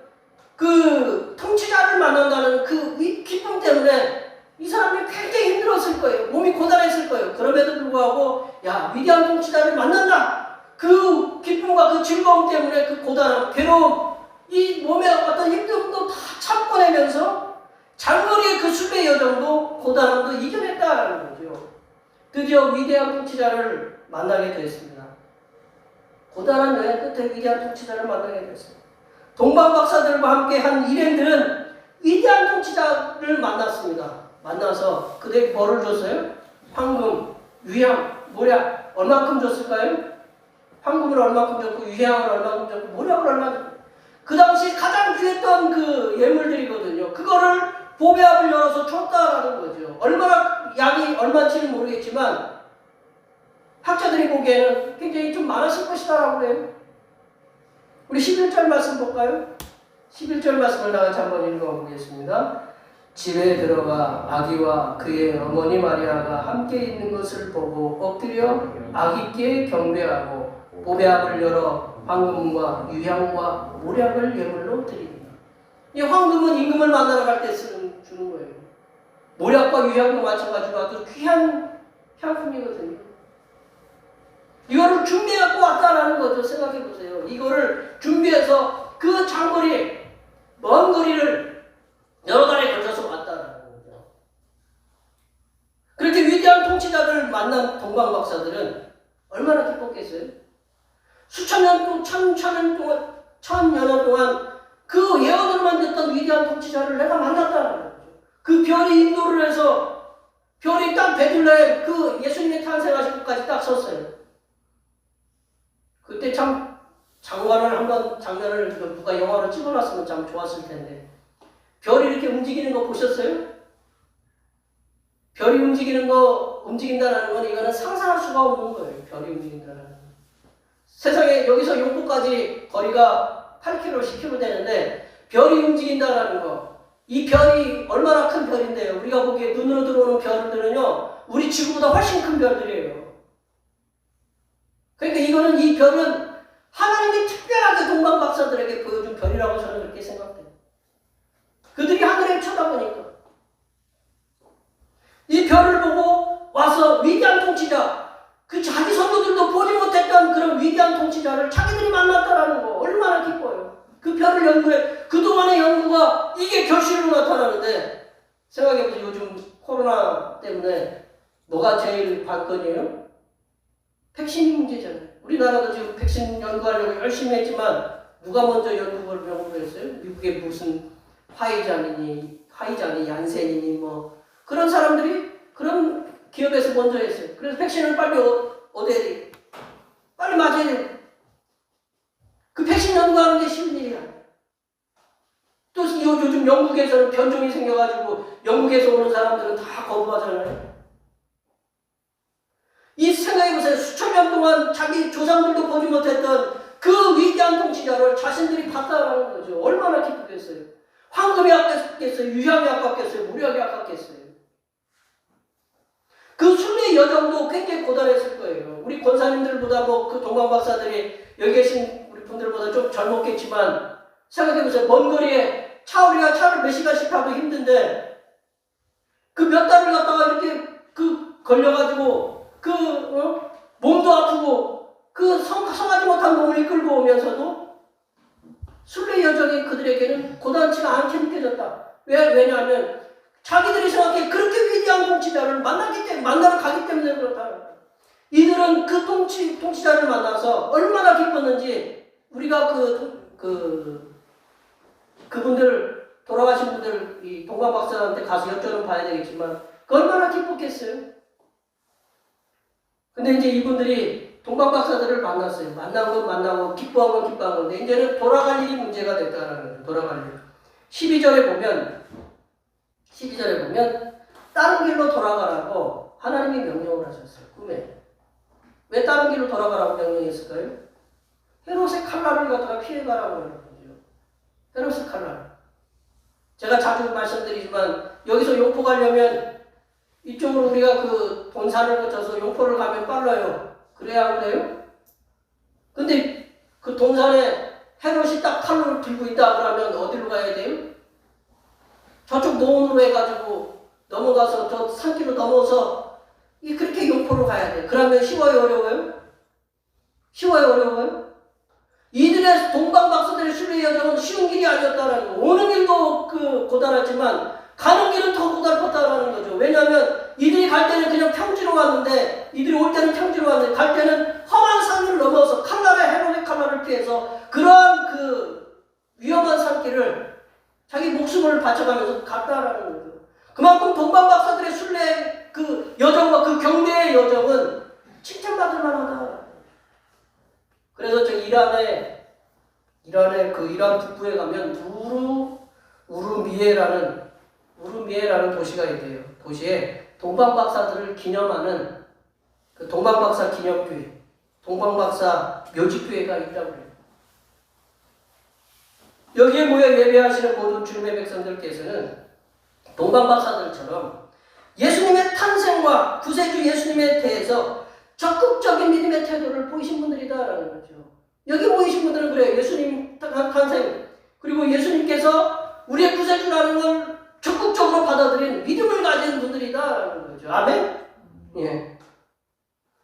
그 통치자를 만난다는 그 기쁨 때문에 이 사람이 굉장히 힘들었을 거예요. 몸이 고단했을 거예요. 그럼에도 불구하고 야 위대한 통치자를 만난다. 그 기쁨과 그 즐거움 때문에 그 고단함, 괴로움, 이 몸의 어떤 힘듦도 다 참고내면서 장거리의 그 수배 여정도 고단함도 이겨냈다라는 거죠. 드디어 위대한 통치자를 만나게 되었습니다. 고단한 여행 끝에 위대한 통치자를 만나게 됐습니다. 동방박사들과 함께 한 일행들은 위대한 통치자를 만났습니다. 만나서 그들에게 뭐를 줬어요? 황금, 유향, 모략 얼마큼 줬을까요? 황금을 얼마큼 줬고 유향을 얼마큼 줬고 모략을 얼마큼 줬고 그 당시 가장 귀했던 그 예물들이거든요. 그거를 보배압을 열어서 줬다라는 거죠. 얼마나 양이 얼마인지는 모르겠지만 학자들이 보기에는 굉장히 좀 많았을 것이다라고 해요. 우리 11절 말씀 볼까요? 11절 말씀을 나같이 한번 읽어보겠습니다. 집에 들어가 아기와 그의 어머니 마리아가 함께 있는 것을 보고 엎드려 아기께 경배하고 보배압을 열어 황금과 유향과 모략을 예물로 드립니다. 이 황금은 임금을 만나러 갈 때 주는 거예요. 모략과 유향도 마찬가지로 아주 귀한 향품이거든요. 이거를 준비하고 왔다라는 거죠. 생각해 보세요. 이거를 준비해서 그 장거리, 먼 거리를 여러 달에 걸쳐서 왔다라는 거죠. 그렇게 위대한 통치자를 만난 동방박사들은 얼마나 기뻤겠어요? 수천 년 동안, 천여 년 동안 그 예언으로만 듣던 위대한 통치자를 내가 만났다는 거죠. 그 별이 인도를 해서 별이 딱 베들레헴 그 예수님이 탄생하신 곳까지 딱 섰어요. 그때 참 장면을 누가 영화로 찍어놨으면 참 좋았을 텐데 별이 이렇게 움직이는 거 보셨어요? 별이 움직인다는 건 이거는 상상할 수가 없는 거예요. 별이 움직인다는 건. 세상에 여기서 용포까지 거리가 8km, 10km 되는데 별이 움직인다는 거. 이 별이 얼마나 큰 별인데요. 우리가 보기에 눈으로 들어오는 별들은요. 우리 지구보다 훨씬 큰 별들이에요. 그러니까 이 별은 하나님이 특별하게 동방박사들에게 보여준 별이라고 저는 그렇게 생각해요. 그들이 하늘에 쳐다보니까 이 별을 보고 와서 위대한 통치자, 그 자기 선조들도 보지 못했던 그런 위대한 통치자를 자기들이 만났다라는 거 얼마나 기뻐요. 그 별을 연구해 그동안의 연구가 이게 결실로 나타나는데 생각해보세요. 요즘 코로나 때문에 뭐가 제일 관건이에요? 백신 문제잖아요. 우리나라도 지금 백신 연구하려고 열심히 했지만 누가 먼저 연구를 했어요? 미국의 무슨 화이자니 얀센이니 뭐 그런 사람들이 그런 기업에서 먼저 했어요. 그래서 백신을 빨리 얻어야 돼. 빨리 맞아야 돼. 그 백신 백신 연구하는 게 쉬운 일이 아니야. 또 요즘 영국에서는 변종이 생겨가지고 영국에서 오는 사람들은 다 거부하잖아요. 이 생각해보세요. 수천 년 동안 자기 조상들도 보지 못했던 그 위대한 통치자를 자신들이 봤다라는 거죠. 얼마나 기쁘겠어요. 황금이 아깝겠어요. 유향이 아깝겠어요. 무력이 아깝겠어요. 그 순례 여정도 굉장히 고단했을 거예요. 우리 권사님들보다 그 동방 박사들이 여기 계신 우리 분들보다 좀 젊었겠지만 생각해보세요. 먼 거리에 우리가 차를 몇 시간씩 타도 힘든데 그 몇 달을 갔다가 이렇게 걸려가지고 몸도 아프고 성하지 못한 몸을 이끌고 오면서도 순례 여정이 그들에게는 고단치가 않게 느껴졌다. 왜냐하면 자기들이 생각해 그렇게 위대한 통치자를 만나러 가기 때문에 그렇다. 이들은 그 통치자를 만나서 얼마나 기뻤는지 우리가 그분들 돌아가신 분들 이 동방 박사한테 가서 여쭤는 봐야 되겠지만 얼마나 기뻤겠어요. 근데 이제 이분들이 동방 박사들을 만났어요. 만난 건 만나고 기뻐한 건 기뻐한 건데 이제는 돌아갈 일이 문제가 됐다는 거죠. 돌아갈 일. 12절에 보면 다른 길로 돌아가라고 하나님이 명령을 하셨어요. 꿈에. 왜 다른 길로 돌아가라고 명령했을까요? 헤롯의 칼날을 갖다가 피해가라고 하는 거죠. 헤롯의 칼날. 제가 자주 말씀드리지만 여기서 용포 가려면 이쪽으로 우리가 본산을 거쳐서 용포를 가면 빨라요. 그래야 안 그래요? 근데 그 동산에 헤롯이 딱 칼을 들고 있다 그러면 어디로 가야 돼요? 저쪽 노원으로 해가지고 넘어가서 저 산길로 넘어서 그렇게 용포로 가야 돼. 그러면 쉬워요, 어려워요? 쉬워요, 어려워요? 이들의 동방 박사들의 순례 여정은 쉬운 길이 아니었다라는 거. 오는 길도 고단했지만 가는 길은 더 고달팠다라는 거죠. 왜냐하면 이들이 갈 때는 그냥 평지로 왔는데 이들이 올 때는 평지로 왔는데 갈 때는 험한 산을 넘어서 헤롯의 칼날을 피해서 그러한 위험한 산길을 자기 목숨을 바쳐가면서 갔다라는 거죠. 그만큼 동방 박사들의 순례 여정과 경배의 여정은 칭찬받을 만하다. 그래서 저 이란의 이란 북부에 가면 우르미에라는 도시가 있대요. 도시에 동방박사들을 기념하는 동방박사 기념교회, 동방박사 묘지교회가 있다고 해요. 여기에 모여 예배하시는 모든 주님의 백성들께서는 동방박사들처럼 예수님의 탄생과 구세주 예수님에 대해서 적극적인 믿음의 태도를 보이신 분들이다라는 거죠. 여기 모이신 분들은 그래요. 예수님 탄생 그리고 예수님께서 우리의 구세주라는 걸 적극적으로 받아들인 믿음을 가진 분들이다라는 거죠. 아멘? 예.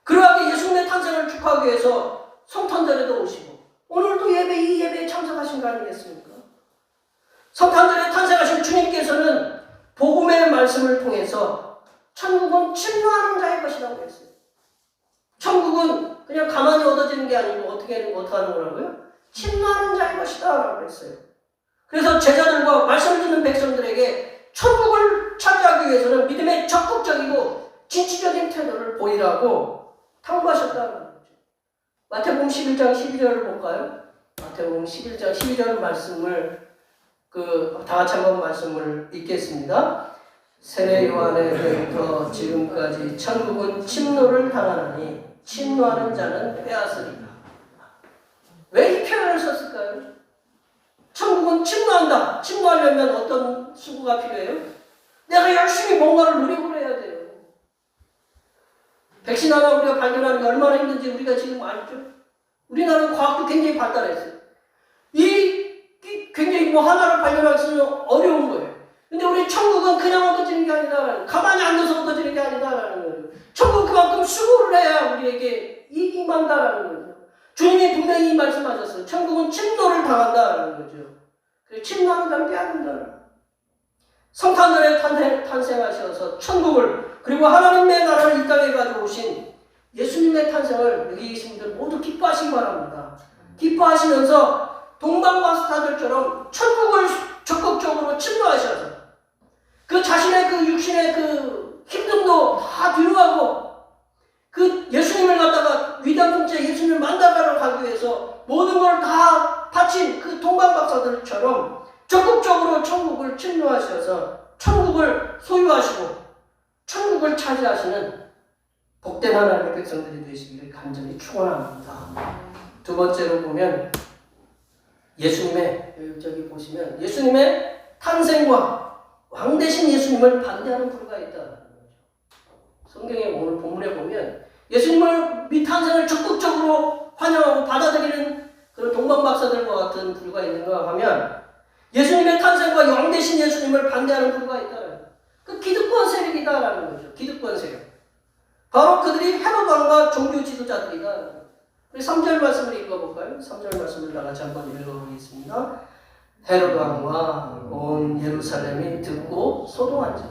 그러하게 예수님의 탄생을 축하하기 위해서 성탄절에도 오시고 오늘도 이 예배에 참석하신 거 아니겠습니까? 성탄절에 탄생하신 주님께서는 복음의 말씀을 통해서 천국은 침노하는 자의 것이라고 했어요. 천국은 그냥 가만히 얻어지는 게 아니고 어떻게 하는 거라고요? 침노하는 자의 것이다 라고 했어요. 그래서 제자들과 말씀 듣는 백성들에게 천국을 차지하기 위해서는 믿음의 적극적이고 진취적인 태도를 보이라고 당부하셨다는 거죠. 마태복음 11장 12절을 볼까요? 마태복음 11장 12절 말씀을 다 같이 한번 말씀을 읽겠습니다. 세례 요한에부터 지금까지 천국은 침노를 당하나니 침노하는 자는 빼앗으리라. 왜 이 표현을 썼을까요? 천국은 침노한다. 침노하려면 어떤 수고가 필요해요? 내가 열심히 뭔가를 노력을 해야 돼요. 백신 하나 우리가 발견하는 게 얼마나 힘든지 우리가 지금 알죠? 우리나라는 과학도 굉장히 발달했어요. 굉장히 하나를 발견하기는 어려운 거예요. 근데 우리 천국은 그냥 얻어지는 게 아니다. 가만히 앉아서 얻어지는 게 아니다라는 거예요. 천국 그만큼 수고를 해야 우리에게 임한다라는 거죠. 주님이 분명히 말씀하셨어요. 천국은 침노를 당한다라는 거죠. 그래서 침노하는 자는 빼앗는다. 성탄절에 탄생하셔서 천국을 그리고 하나님의 나라를 이 땅에 가져오신 예수님의 탄생을 여기 계신 분들 모두 기뻐하시기 바랍니다. 기뻐하시면서 동방박사들처럼 천국을 적극적으로 침노하셔서 자신의 육신의 힘듦도 다 뒤로하고 예수님을 갖다가 위대한 통치자 예수님을 만나러 가기 위해서 모든 걸 다 바친 그 동방박사들처럼 적극적으로 천국을 침노하셔서 천국을 소유하시고 천국을 차지하시는 복된 하나님의 백성들이 되시기를 간절히 축원합니다. 두 번째로 보면 예수님의, 여기 보시면 예수님의 탄생과 왕 대신 예수님을 반대하는 부류가 있다는 거죠. 성경의 오늘 본문에 보면 예수님을 탄생을 적극적으로 환영하고 받아들이는 그런 동방박사들과 같은 부류가 있는가 하면 예수님의 탄생과 왕 대신 예수님을 반대하는 부류가 있다는 거예요. 그 기득권 세력이다라는 거죠. 기득권 세력. 바로 그들이 헤롯 왕과 종교 지도자들이다. 우리 3절 말씀을 읽어볼까요? 3절 말씀을 다 같이 한번 읽어보겠습니다. 헤롯 왕과 온 예루살렘이 듣고 소동한지라.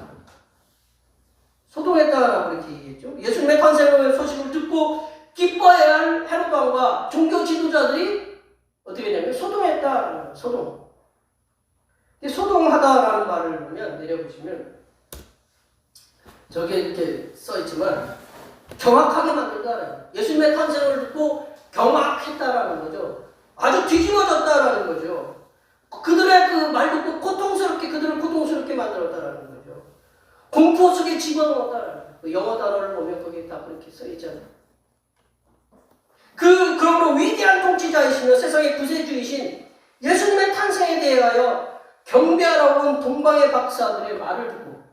소동했다라고 이렇게 얘기했죠. 예수님의 탄생의 소식을 듣고 기뻐해야 할 헤롯 왕과 종교 지도자들이 어떻게 되냐면 소동했다. 소동. 소동하다라는 말을 보면 내려보시면 저게 이렇게 써있지만 경악하게 만든다라는, 예수님의 탄생을 듣고 경악했다라는 거죠. 아주 뒤집어졌다라는 거죠. 그들의 그 말 듣고 그들을 고통스럽게 만들었다라는 거죠. 공포 속에 집어넣었다라는 거죠. 그 영어 단어를 보면 거기에 다 그렇게 써있잖아요. 그러므로 위대한 통치자이시며 세상의 구세주이신 예수님의 탄생에 대하여 경배하러 온 동방의 박사들의 말을 듣고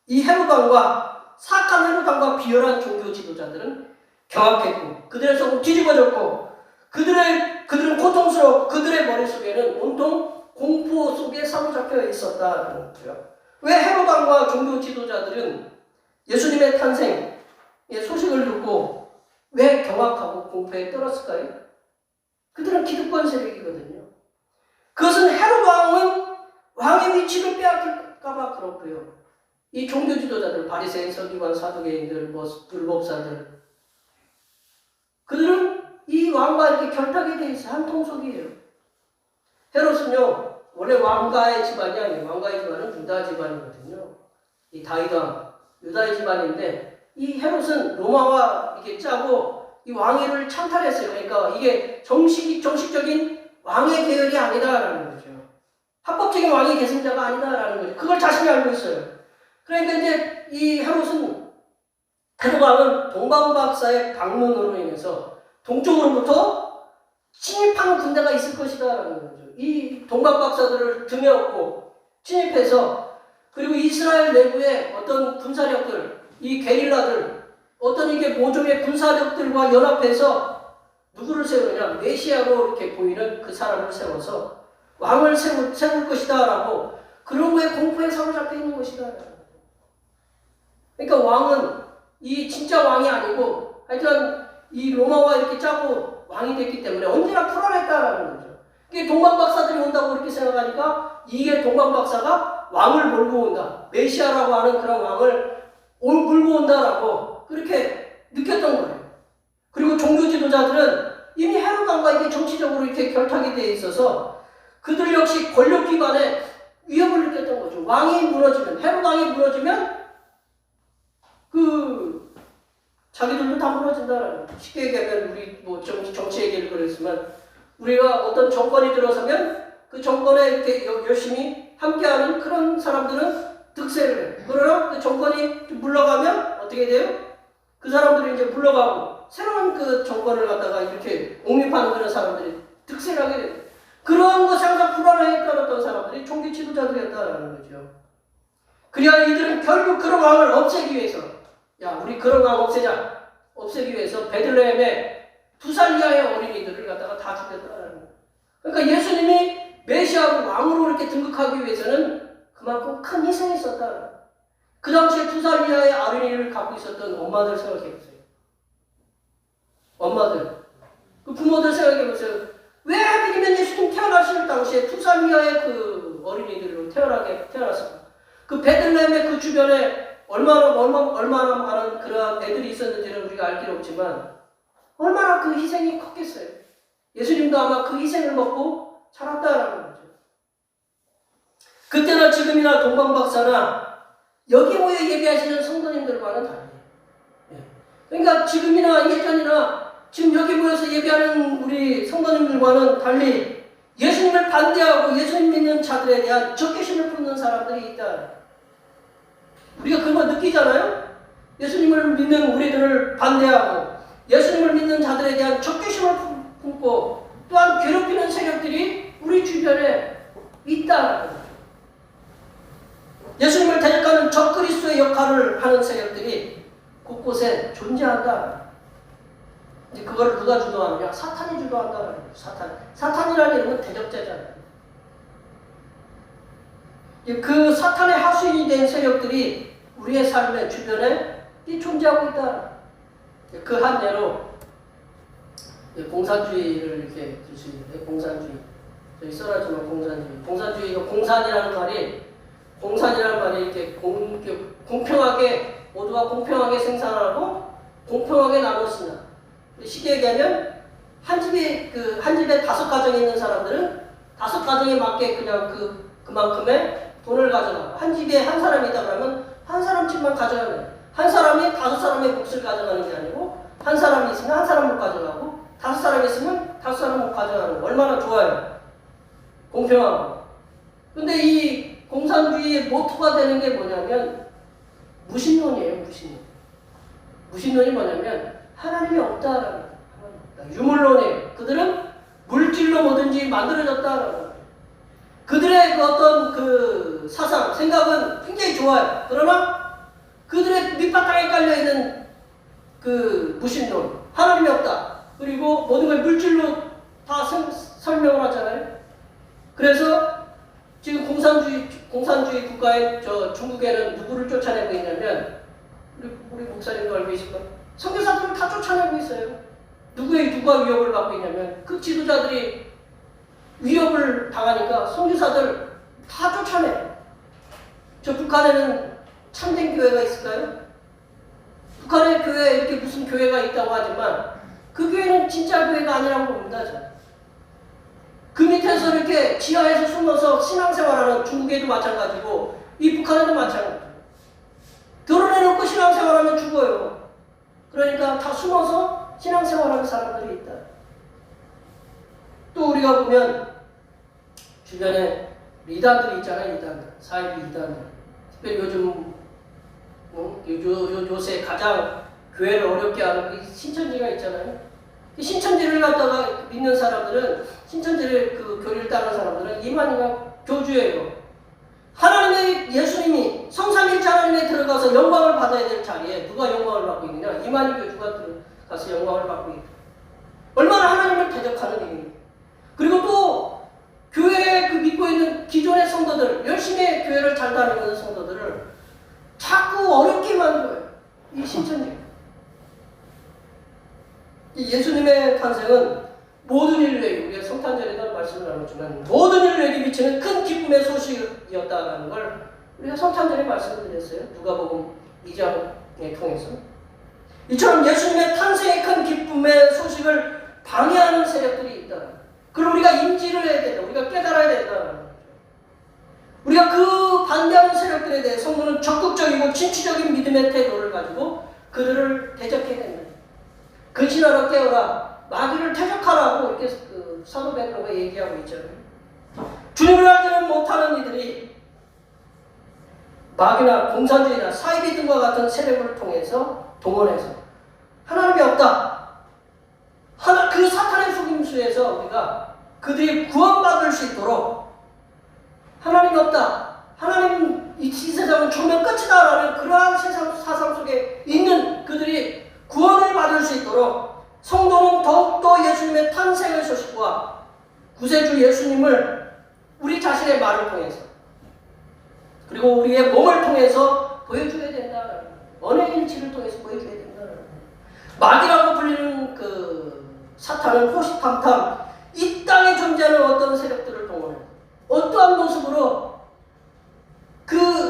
이 헤롯 왕과 사악한 헤롯 왕과 비열한 종교 지도자들은 경악했고 그들의 속은 뒤집어졌고 그들은 고통스러워 그들의 머릿속에는 온통 공포 속에 사로잡혀 있었다는 거죠. 왜 헤롯 왕과 종교 지도자들은 예수님의 탄생의 소식을 듣고 왜 경악하고 공포에 떨었을까요? 그들은 기득권 세력이거든요. 그것은 헤롯 왕은 왕의 위치를 빼앗길까봐 그렇고요. 이 종교 지도자들, 바리새인, 서기관, 사두개인들, 율법사들, 그들은 이 왕과 이렇게 결탁이 돼 있어 한 통속이에요. 헤롯은요 원래 왕가의 집안이 아니에요. 왕가의 집안은 유다 집안이거든요. 이 다윗 왕 유다의 집안인데 이 헤롯은 로마와 이렇게 짜고 이 왕위를 창탈했어요. 그러니까 이게 정식적인 왕의 계열이 아니다라는 거죠. 합법적인 왕의 계승자가 아니다라는 거죠. 그걸 자신이 알고 있어요. 그러니까 이제 이 헤롯 왕은 동방박사의 방문으로 인해서 동쪽으로부터 침입하는 군대가 있을 것이다라는 거죠. 이 동방박사들을 등에 업고 침입해서 그리고 이스라엘 내부의 어떤 군사력들, 이 게릴라들, 어떤 이게 모종의 군사력들과 연합해서 누구를 세우느냐? 메시아로 이렇게 보이는 그 사람을 세워서 왕을 세울 것이다라고 그런 거에 공포에 사로잡혀 있는 것이다. 그러니까 왕은 이 진짜 왕이 아니고 하여튼 이 로마와 이렇게 짜고 왕이 됐기 때문에 언제나 풀어냈다라는 거죠. 이게 동방박사들이 온다고 이렇게 생각하니까 이게 동방박사가 왕을 몰고 온다. 메시아라고 하는 그런 왕을 몰고 온다라고 그렇게 느꼈던 거예요. 그리고 종교 지도자들은 이미 헤롯 왕과 이게 정치적으로 이렇게 결탁이 되어 있어서 그들 역시 권력기관에 위협을 느꼈던 거죠. 왕이 무너지면, 헤롯 왕이 무너지면 자기들도 다 무너진다라는 거죠. 쉽게 얘기하면 우리 정치 얘기를 그랬지만 우리가 어떤 정권이 들어서면 그 정권에 이렇게 열심히 함께하는 그런 사람들은 득세를 해요. 그러나 그 정권이 물러가면 어떻게 돼요? 그 사람들이 이제 물러가고 새로운 그 정권을 갖다가 이렇게 옹립하는 그런 사람들이 득세를 하게 돼요. 그런 것에 항상 불안하게 떨었던 사람들이 종교 지도자들이었다라는 거죠. 그래야 이들은 결국 그런 왕을 없애기 위해서 우리 그런 왕 없애기 위해서 베들레헴에 2살 이하의 어린이들을 갖다가 다 죽였다라는 거예요. 그러니까 예수님이 메시아로 왕으로 이렇게 등극하기 위해서는 그만큼 큰 희생이 있었다. 그 당시에 2살 이하의 어린이를 갖고 있었던 엄마들 생각해보세요. 엄마들. 그 부모들 생각해보세요. 왜 하필이면 예수님 태어나실 당시에 2살 이하의 그 어린이들로 태어났을까? 그 베들레헴의 그 주변에 얼마나 많은 그런 애들이 있었는지는 우리가 알 길은 없지만 얼마나 그 희생이 컸겠어요. 예수님도 아마 그 희생을 먹고 살았다라는 거죠. 그때나 지금이나 동방박사나 여기 모여 예배하시는 성도님들과는 달라요. 그러니까 지금이나 예전이나 지금 여기 모여서 예배하는 우리 성도님들과는 달리 예수님을 반대하고 예수님 믿는 자들에 대한 적개심을 품는 사람들이 있다. 우리가 그거 느끼잖아요? 예수님을 믿는 우리들을 반대하고 예수님을 믿는 자들에 대한 적개심을 품고 또한 괴롭히는 세력들이 우리 주변에 있다. 예수님을 대적하는 적그리스도의 역할을 하는 세력들이 곳곳에 존재한다. 이제 그걸 누가 주도하느냐? 사탄이 주도한다. 사탄이라는 이름은 대적자잖아요. 그 사탄의 하수인이 된 세력들이 우리의 삶의 주변에 존재하고 있다. 그 한 예로 공산주의를 이렇게 들 수 있는데, 공산주의. 저희 써놨지만 공산주의가 공산이라는 말이 이렇게 공평하게, 모두가 공평하게 생산하고 공평하게 나눠 쓰는. 쉽게 얘기하면 한 집에 5가정이 있는 사람들은 5가정에 맞게 그냥 그만큼의 돈을 가져가고, 한 집에 한 사람이 있다 그러면 한 사람 집만 가져가는 거예요. 한 사람이 5사람의 몫을 가져가는 게 아니고, 한 사람이 있으면 한 사람 못 가져가고 5사람이 있으면 5사람 못 가져가는 거. 얼마나 좋아요. 공평하고. 근데 이 공산주의의 모토가 되는 게 뭐냐면 무신론이에요. 무신론이 뭐냐면 하나님이 없다라는 거예요. 유물론이에요. 그들은 물질로 뭐든지 만들어졌다라는 거예요. 그들의 어떤 사상, 생각은 굉장히 좋아요. 그러나 그들의 밑바탕에 깔려있는 무신론, 하나님이 없다. 그리고 모든 걸 물질로 다 설명을 하잖아요. 그래서 지금 공산주의 국가의 중국에는 누구를 쫓아내고 있냐면, 우리 목사님도 알고 계실 거예요. 선교사들을 다 쫓아내고 있어요. 누가 위협을 받고 있냐면, 그 지도자들이 위협을 당하니까 선교사들 다 쫓아내요. 저 북한에는 참된 교회가 있을까요? 북한의 교회에 이렇게 무슨 교회가 있다고 하지만 그 교회는 진짜 교회가 아니라고 봅니다. 그 밑에서 이렇게 지하에서 숨어서 신앙생활하는 중국에도 마찬가지고 이 북한에도 마찬가지고, 드러내놓고 신앙생활하면 죽어요. 그러니까 다 숨어서 신앙생활하는 사람들이 있다. 또 우리가 보면 주변에 이단들이 있잖아요. 사이비 이단들. 특별히 요새 가장 교회를 어렵게 하는 그 신천지가 있잖아요. 신천지를 갖다가 믿는 사람들은, 신천지를 교리를 따르는 사람들은 이만희가 교주예요. 하나님의 예수님이 성삼일체 하나님에 들어가서 영광을 받아야 될 자리에 누가 영광을 받고 있느냐? 이만희 교주가 들어가서 영광을 받고 있다. 얼마나 하나님을 대적하는 얘기입니다. 그리고 또 교회에 믿고 있는 기존의 성도들, 열심히 교회를 잘 다니는 성도들을 자꾸 어렵게 만들어요. 이 신천지. 이 예수님의 탄생은 모든 인류에게, 우리가 성탄절에도 말씀을 나눴지만 모든 인류에게 미치는 큰 기쁨의 소식이었다는 걸 우리가 성탄절에 말씀을 드렸어요. 누가복음 2장에 통해서. 이처럼 예수님의 탄생의 큰 기쁨의 소식을 방해하는 세력들이 있다. 그럼 우리가 인지를 해야 된다. 우리가 깨달아야 된다. 우리가 그 반대하는 세력들에 대해 성도는 적극적이고 진취적인 믿음의 태도를 가지고 그들을 대적해야 된다. 근신하라 깨어라. 마귀를 퇴적하라고 이렇게 사도 베드로가 얘기하고 있잖아요. 주님을 알지는 못하는 이들이 마귀나 공산주의나 사이비 등과 같은 세력을 통해서 동원해서 하나님이 없다. 그 사탄의 속임수에서 우리가 그들이 구원받을 수 있도록, 하나님이 없다, 하나님 이 세상은 죽으면 끝이다라는 그러한 사상 속에 있는 그들이 구원을 받을 수 있도록 성도는 더욱더 예수님의 탄생의 소식과 구세주 예수님을 우리 자신의 말을 통해서, 그리고 우리의 몸을 통해서 보여줘야 된다. 언행일치를 통해서 보여줘야 된다. 마귀라고 불리는 사탄은 호시탐탐 이 땅에 존재하는 어떤 세력들을 동원해 어떠한 모습으로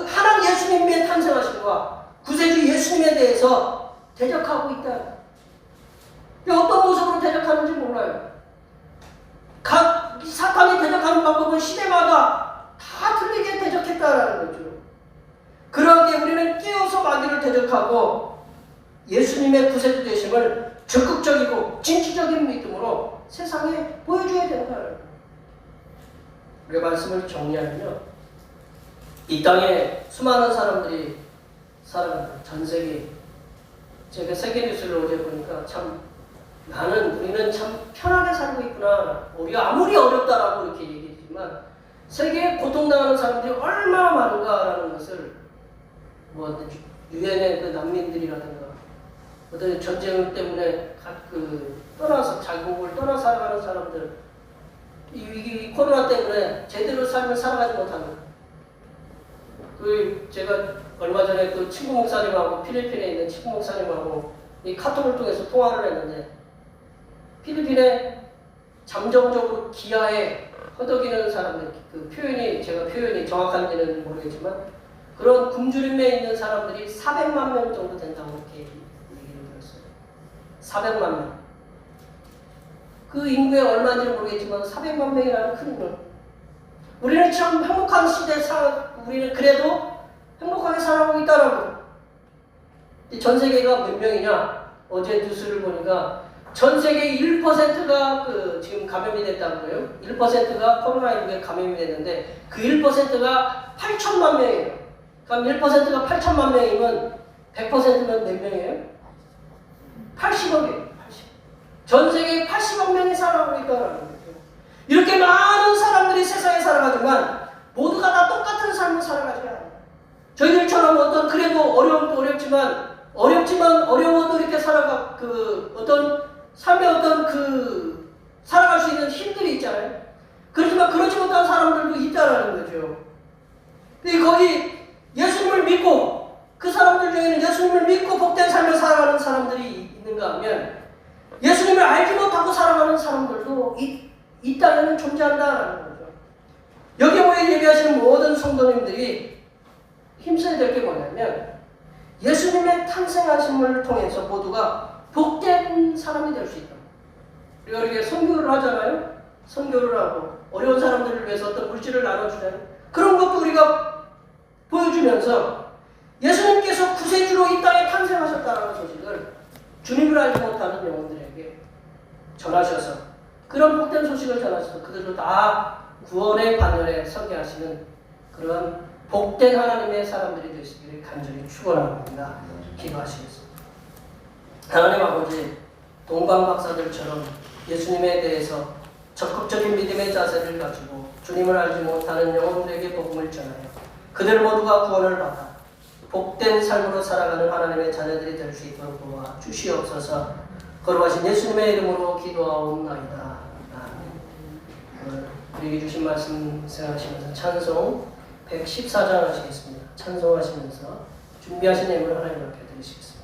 하나님 예수님의 탄생하심과 구세주 예수님에 대해서 대적하고 있다. 어떤 모습으로 대적하는지 몰라요. 사탄이 대적하는 방법은 시대마다 다 틀리게 대적했다라는 거죠. 그러기에 우리는 끼어서 마귀를 대적하고 예수님의 구세주 되심을 적극적이고 진취적인 믿음으로 세상에 보여줘야 된다. 우리가 말씀을 정리하면요, 이 땅에 수많은 사람들이 살아갑니다. 전 세계. 제가 세계 뉴스를 어제 보니까 참 우리는 참 편하게 살고 있구나. 우리가 아무리 어렵다라고 이렇게 얘기했지만 세계에 고통당하는 사람들이 얼마나 많은가라는 것을 뭐 유엔의 그 난민들이라든가 어떤 전쟁 때문에 떠나서 자국을 떠나 살아가는 사람들, 이 코로나 때문에 제대로 삶을 살아가지 못하는, 제가 얼마 전에 그 친구 목사님하고 필리핀에 있는 친구 목사님하고 이 카톡을 통해서 통화를 했는데, 필리핀에 잠정적으로 기아에 허덕이는 사람들, 제가 표현이 정확한지는 모르겠지만 그런 굶주림에 있는 사람들이 400만 명 정도 된다고 이렇게 얘기를 들었어요. 400만 명. 그 인구의 얼마인지는 모르겠지만 400만 명이라는 큰 물. 우리는 참 행복한 시대에 우리는 그래도 행복하게 살아가고 있다라고. 전 세계가 몇 명이냐? 어제 뉴스를 보니까 전 세계 1%가 지금 감염이 됐다고요. 1%가 코로나19에 감염이 됐는데 그 1%가 8천만 명이에요. 그럼 1%가 8천만 명이면 100%면 몇 명이에요? 80억이에요. 80. 전 세계 80억 명이 살아가고 있다는 거죠. 이렇게 많은 사람들이 세상에 살아가지만 모두가 다 똑같은 삶을 살아가지 않아요. 저희들처럼 어떤 그래도 어려움도 어렵지만 어려워도 이렇게 어떤 삶의 어떤 살아갈 수 있는 힘들이 있잖아요. 그렇지만 그렇지 못한 사람들도 있다라는 거죠. 근데 거기 예수님을 믿고 그 사람들 중에는 예수님을 믿고 복된 삶을 살아가는 사람들이 있는가 하면 예수님을 알지 못하고 살아가는 사람들도 이 땅에는 존재한다라는 거죠. 여기 모여 예배하시는 모든 성도님들이 힘써야 될 게 뭐냐면 예수님의 탄생하심을 통해서 모두가 복된 사람이 될 수 있다. 우리가 이렇게 선교를 하잖아요. 선교를 하고 어려운 사람들을 위해서 어떤 물질을 나눠주잖아요. 그런 것도 우리가 보여주면서 예수님께서 구세주로 이 땅에 탄생하셨다는 소식을 주님을 알지 못하는 영혼들에게 전하셔서 그런 복된 소식을 전하셔서 그들도 다 구원의 반열에 서게 하시는 그런 복된 하나님의 사람들이 되시기를 간절히 축원합니다. 기도하시겠습니다. 하나님 아버지, 동방 박사들처럼 예수님에 대해서 적극적인 믿음의 자세를 가지고 주님을 알지 못하는 영혼들에게 복음을 전하여 그들 모두가 구원을 받아 복된 삶으로 살아가는 하나님의 자녀들이 될 수 있도록 도와 주시옵소서. 거룩하신 예수님의 이름으로 기도하옵나이다. 아멘. 우리에게 주신 말씀 생각하시면서 찬송 114장 하시겠습니다. 찬송하시면서 준비하신 예물을 하나님 앞에 드리시겠습니다.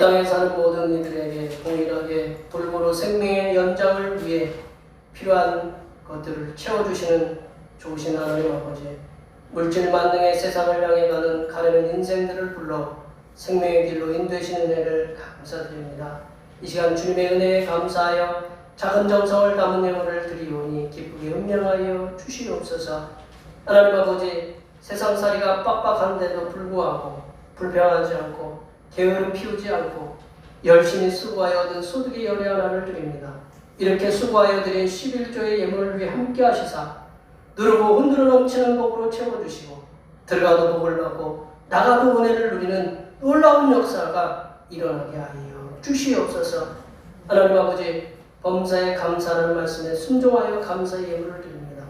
땅에 사는 모든 이들에게 동일하게 불보로 생명의 연장을 위해 필요한 것들을 채워주시는 좋으신 하나님 아버지, 물질 만능의 세상을 향해 가는 가려는 인생들을 불러 생명의 길로 인도하시는 은혜를 감사드립니다. 이 시간 주님의 은혜에 감사하여 작은 정성을 담은 예물을 드리오니 기쁘게 음량하여 주시옵소서. 하나님 아버지, 세상살이가 빡빡한데도 불구하고 불평하지 않고 게으름 피우지 않고 열심히 수고하여 얻은 소득의 열의 하나를 드립니다. 이렇게 수고하여 드린 11조의 예물을 위해 함께 하시사 누르고 흔들어 넘치는 복으로 채워주시고 들어가도 복을 받고 나가도 은혜를 누리는 놀라운 역사가 일어나게 하여 주시옵소서. 하나님 아버지, 범사에 감사하는 말씀에 순종하여 감사의 예물을 드립니다.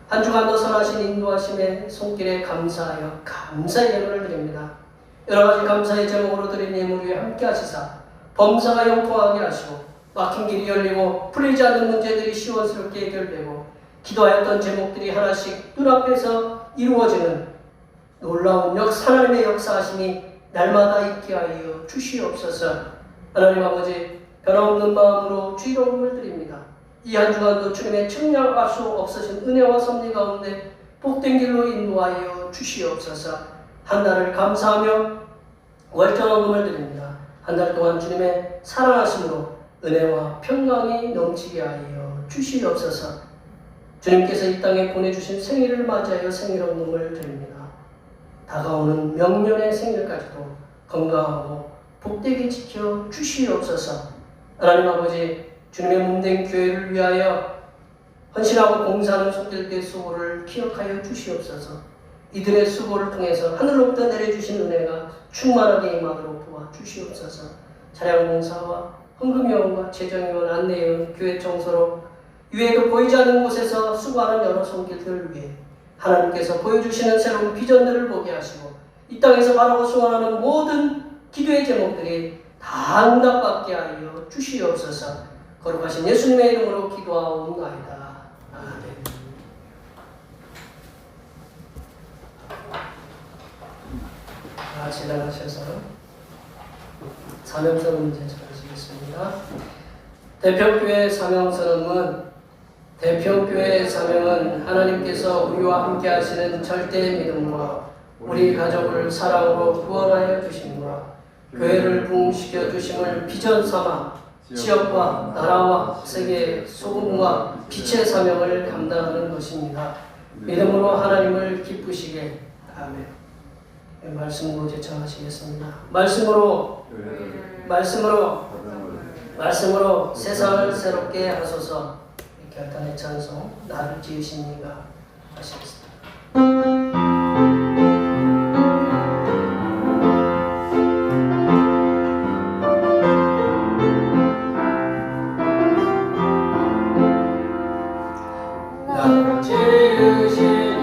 한 주간도 선하신 인도하심에 손길에 감사하여 감사의 예물을 드립니다. 여러 가지 감사의 제목으로 드린 예물 위에 함께 하시사 범사가 형통하게 하시고 막힌 길이 열리고 풀리지 않는 문제들이 시원스럽게 해결되고 기도하였던 제목들이 하나씩 눈앞에서 이루어지는 놀라운 하나님의 역사하심이 날마다 있게 하여 주시옵소서. 하나님 아버지, 변함없는 마음으로 주의로움을 드립니다. 이 한 주간도 주님의 측량할 수 없으신 은혜와 섭리 가운데 복된 길로 인도하여 주시옵소서. 한 달을 감사하며 월정헌금을 드립니다. 한 달 동안 주님의 사랑하심으로 은혜와 평강이 넘치게 하여 주시옵소서. 주님께서 이 땅에 보내주신 생일을 맞이하여 생일헌금을 드립니다. 다가오는 명년의 생일까지도 건강하고 복되게 지켜 주시옵소서. 하나님 아버지, 주님의 몸된 교회를 위하여 헌신하고 공사하는 손길들의 수고를 기억하여 주시옵소서. 이들의 수고를 통해서 하늘로부터 내려주신 은혜가 충만하게 임하도록 도와주시옵소서. 차량공사와 헌금요원과 재정요원, 안내요원, 교회 청소로 위에도 보이지 않는 곳에서 수고하는 여러 손길들을 위해 하나님께서 보여주시는 새로운 비전들을 보게 하시고 이 땅에서 바라고 소원하는 모든 기도의 제목들이 다 응답받게 하여 주시옵소서. 거룩하신 예수님의 이름으로 기도하옵나이다. 아멘. 다 지나가셔서 사명선언 문제 전하시겠습니다. 대평교회 사명은 하나님께서 우리와 함께 하시는 절대의 믿음과 우리 가족을 사랑으로 구원하여 주심과 교회를 부흥시켜 주심을 비전 삼아 지역과 나라와 세계의 소금과 빛의 사명을 감당하는 것입니다. 믿음으로 하나님을 기쁘시게. 아멘. 말씀으로 제청하시겠습니다. 말씀으로 세상을 새롭게 하소서. 결단의 찬송, 나를 지으신 이가 하시겠습니다. 나를 지으신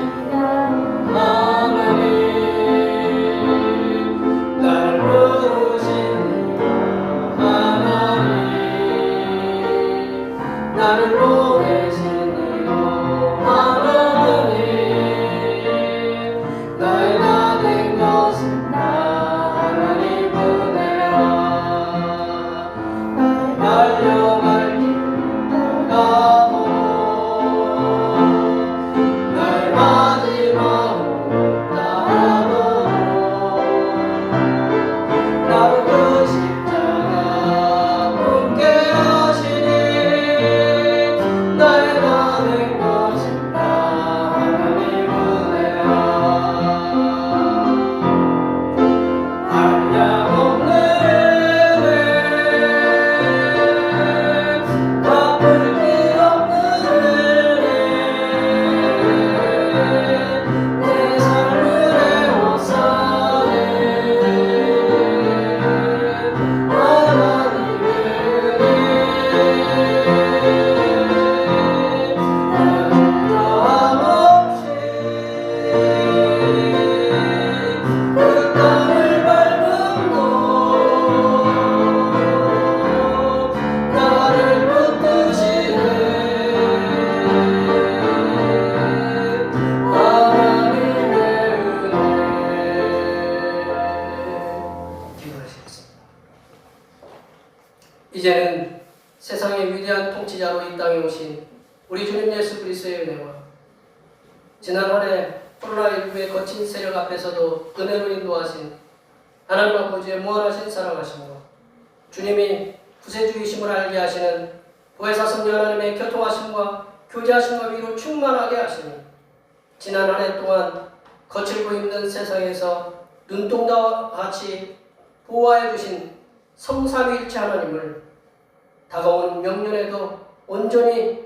그리스도의 은혜와 지난 한 해 코로나19의 거친 세력 앞에서도 은혜로 인도하신 하나님 아버지의 무한하신 사랑하심과 주님이 구세주이심을 알게 하시는 보혜사성령 하나님의 교통하심과 교제하심과 위로 충만하게 하시니 지난 한 해 동안 거칠고 힘든 세상에서 눈동자와 같이 보호하여 주신 성삼위일체 하나님을 다가오는 명년에도 온전히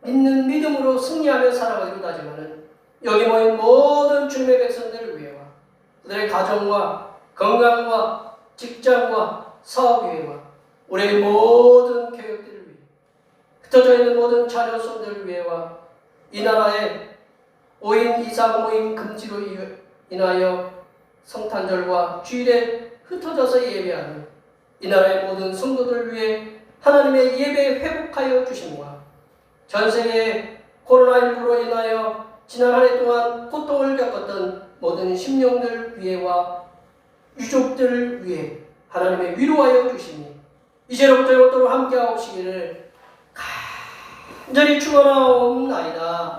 믿는 믿음으로 승리하며 살아가기로 다짐하는 여기 모인 모든 주님의 백성들을 위해와 그들의 가정과 건강과 직장과 사업 위해와 우리의 모든 계획들을 위해 흩어져 있는 모든 자녀손들을 위해와 이 나라의 5인 이상 모임 금지로 인하여 성탄절과 주일에 흩어져서 예배하는 이 나라의 모든 성도들을 위해 하나님의 예배 회복하여 주심과 전 세계 코로나19로 인하여 지난 한 해 동안 고통을 겪었던 모든 심령들 위해와 유족들을 위해 하나님의 위로하여 주시니 이제로부터 영원토록 함께하옵시기를 간절히 축원하옵나이다.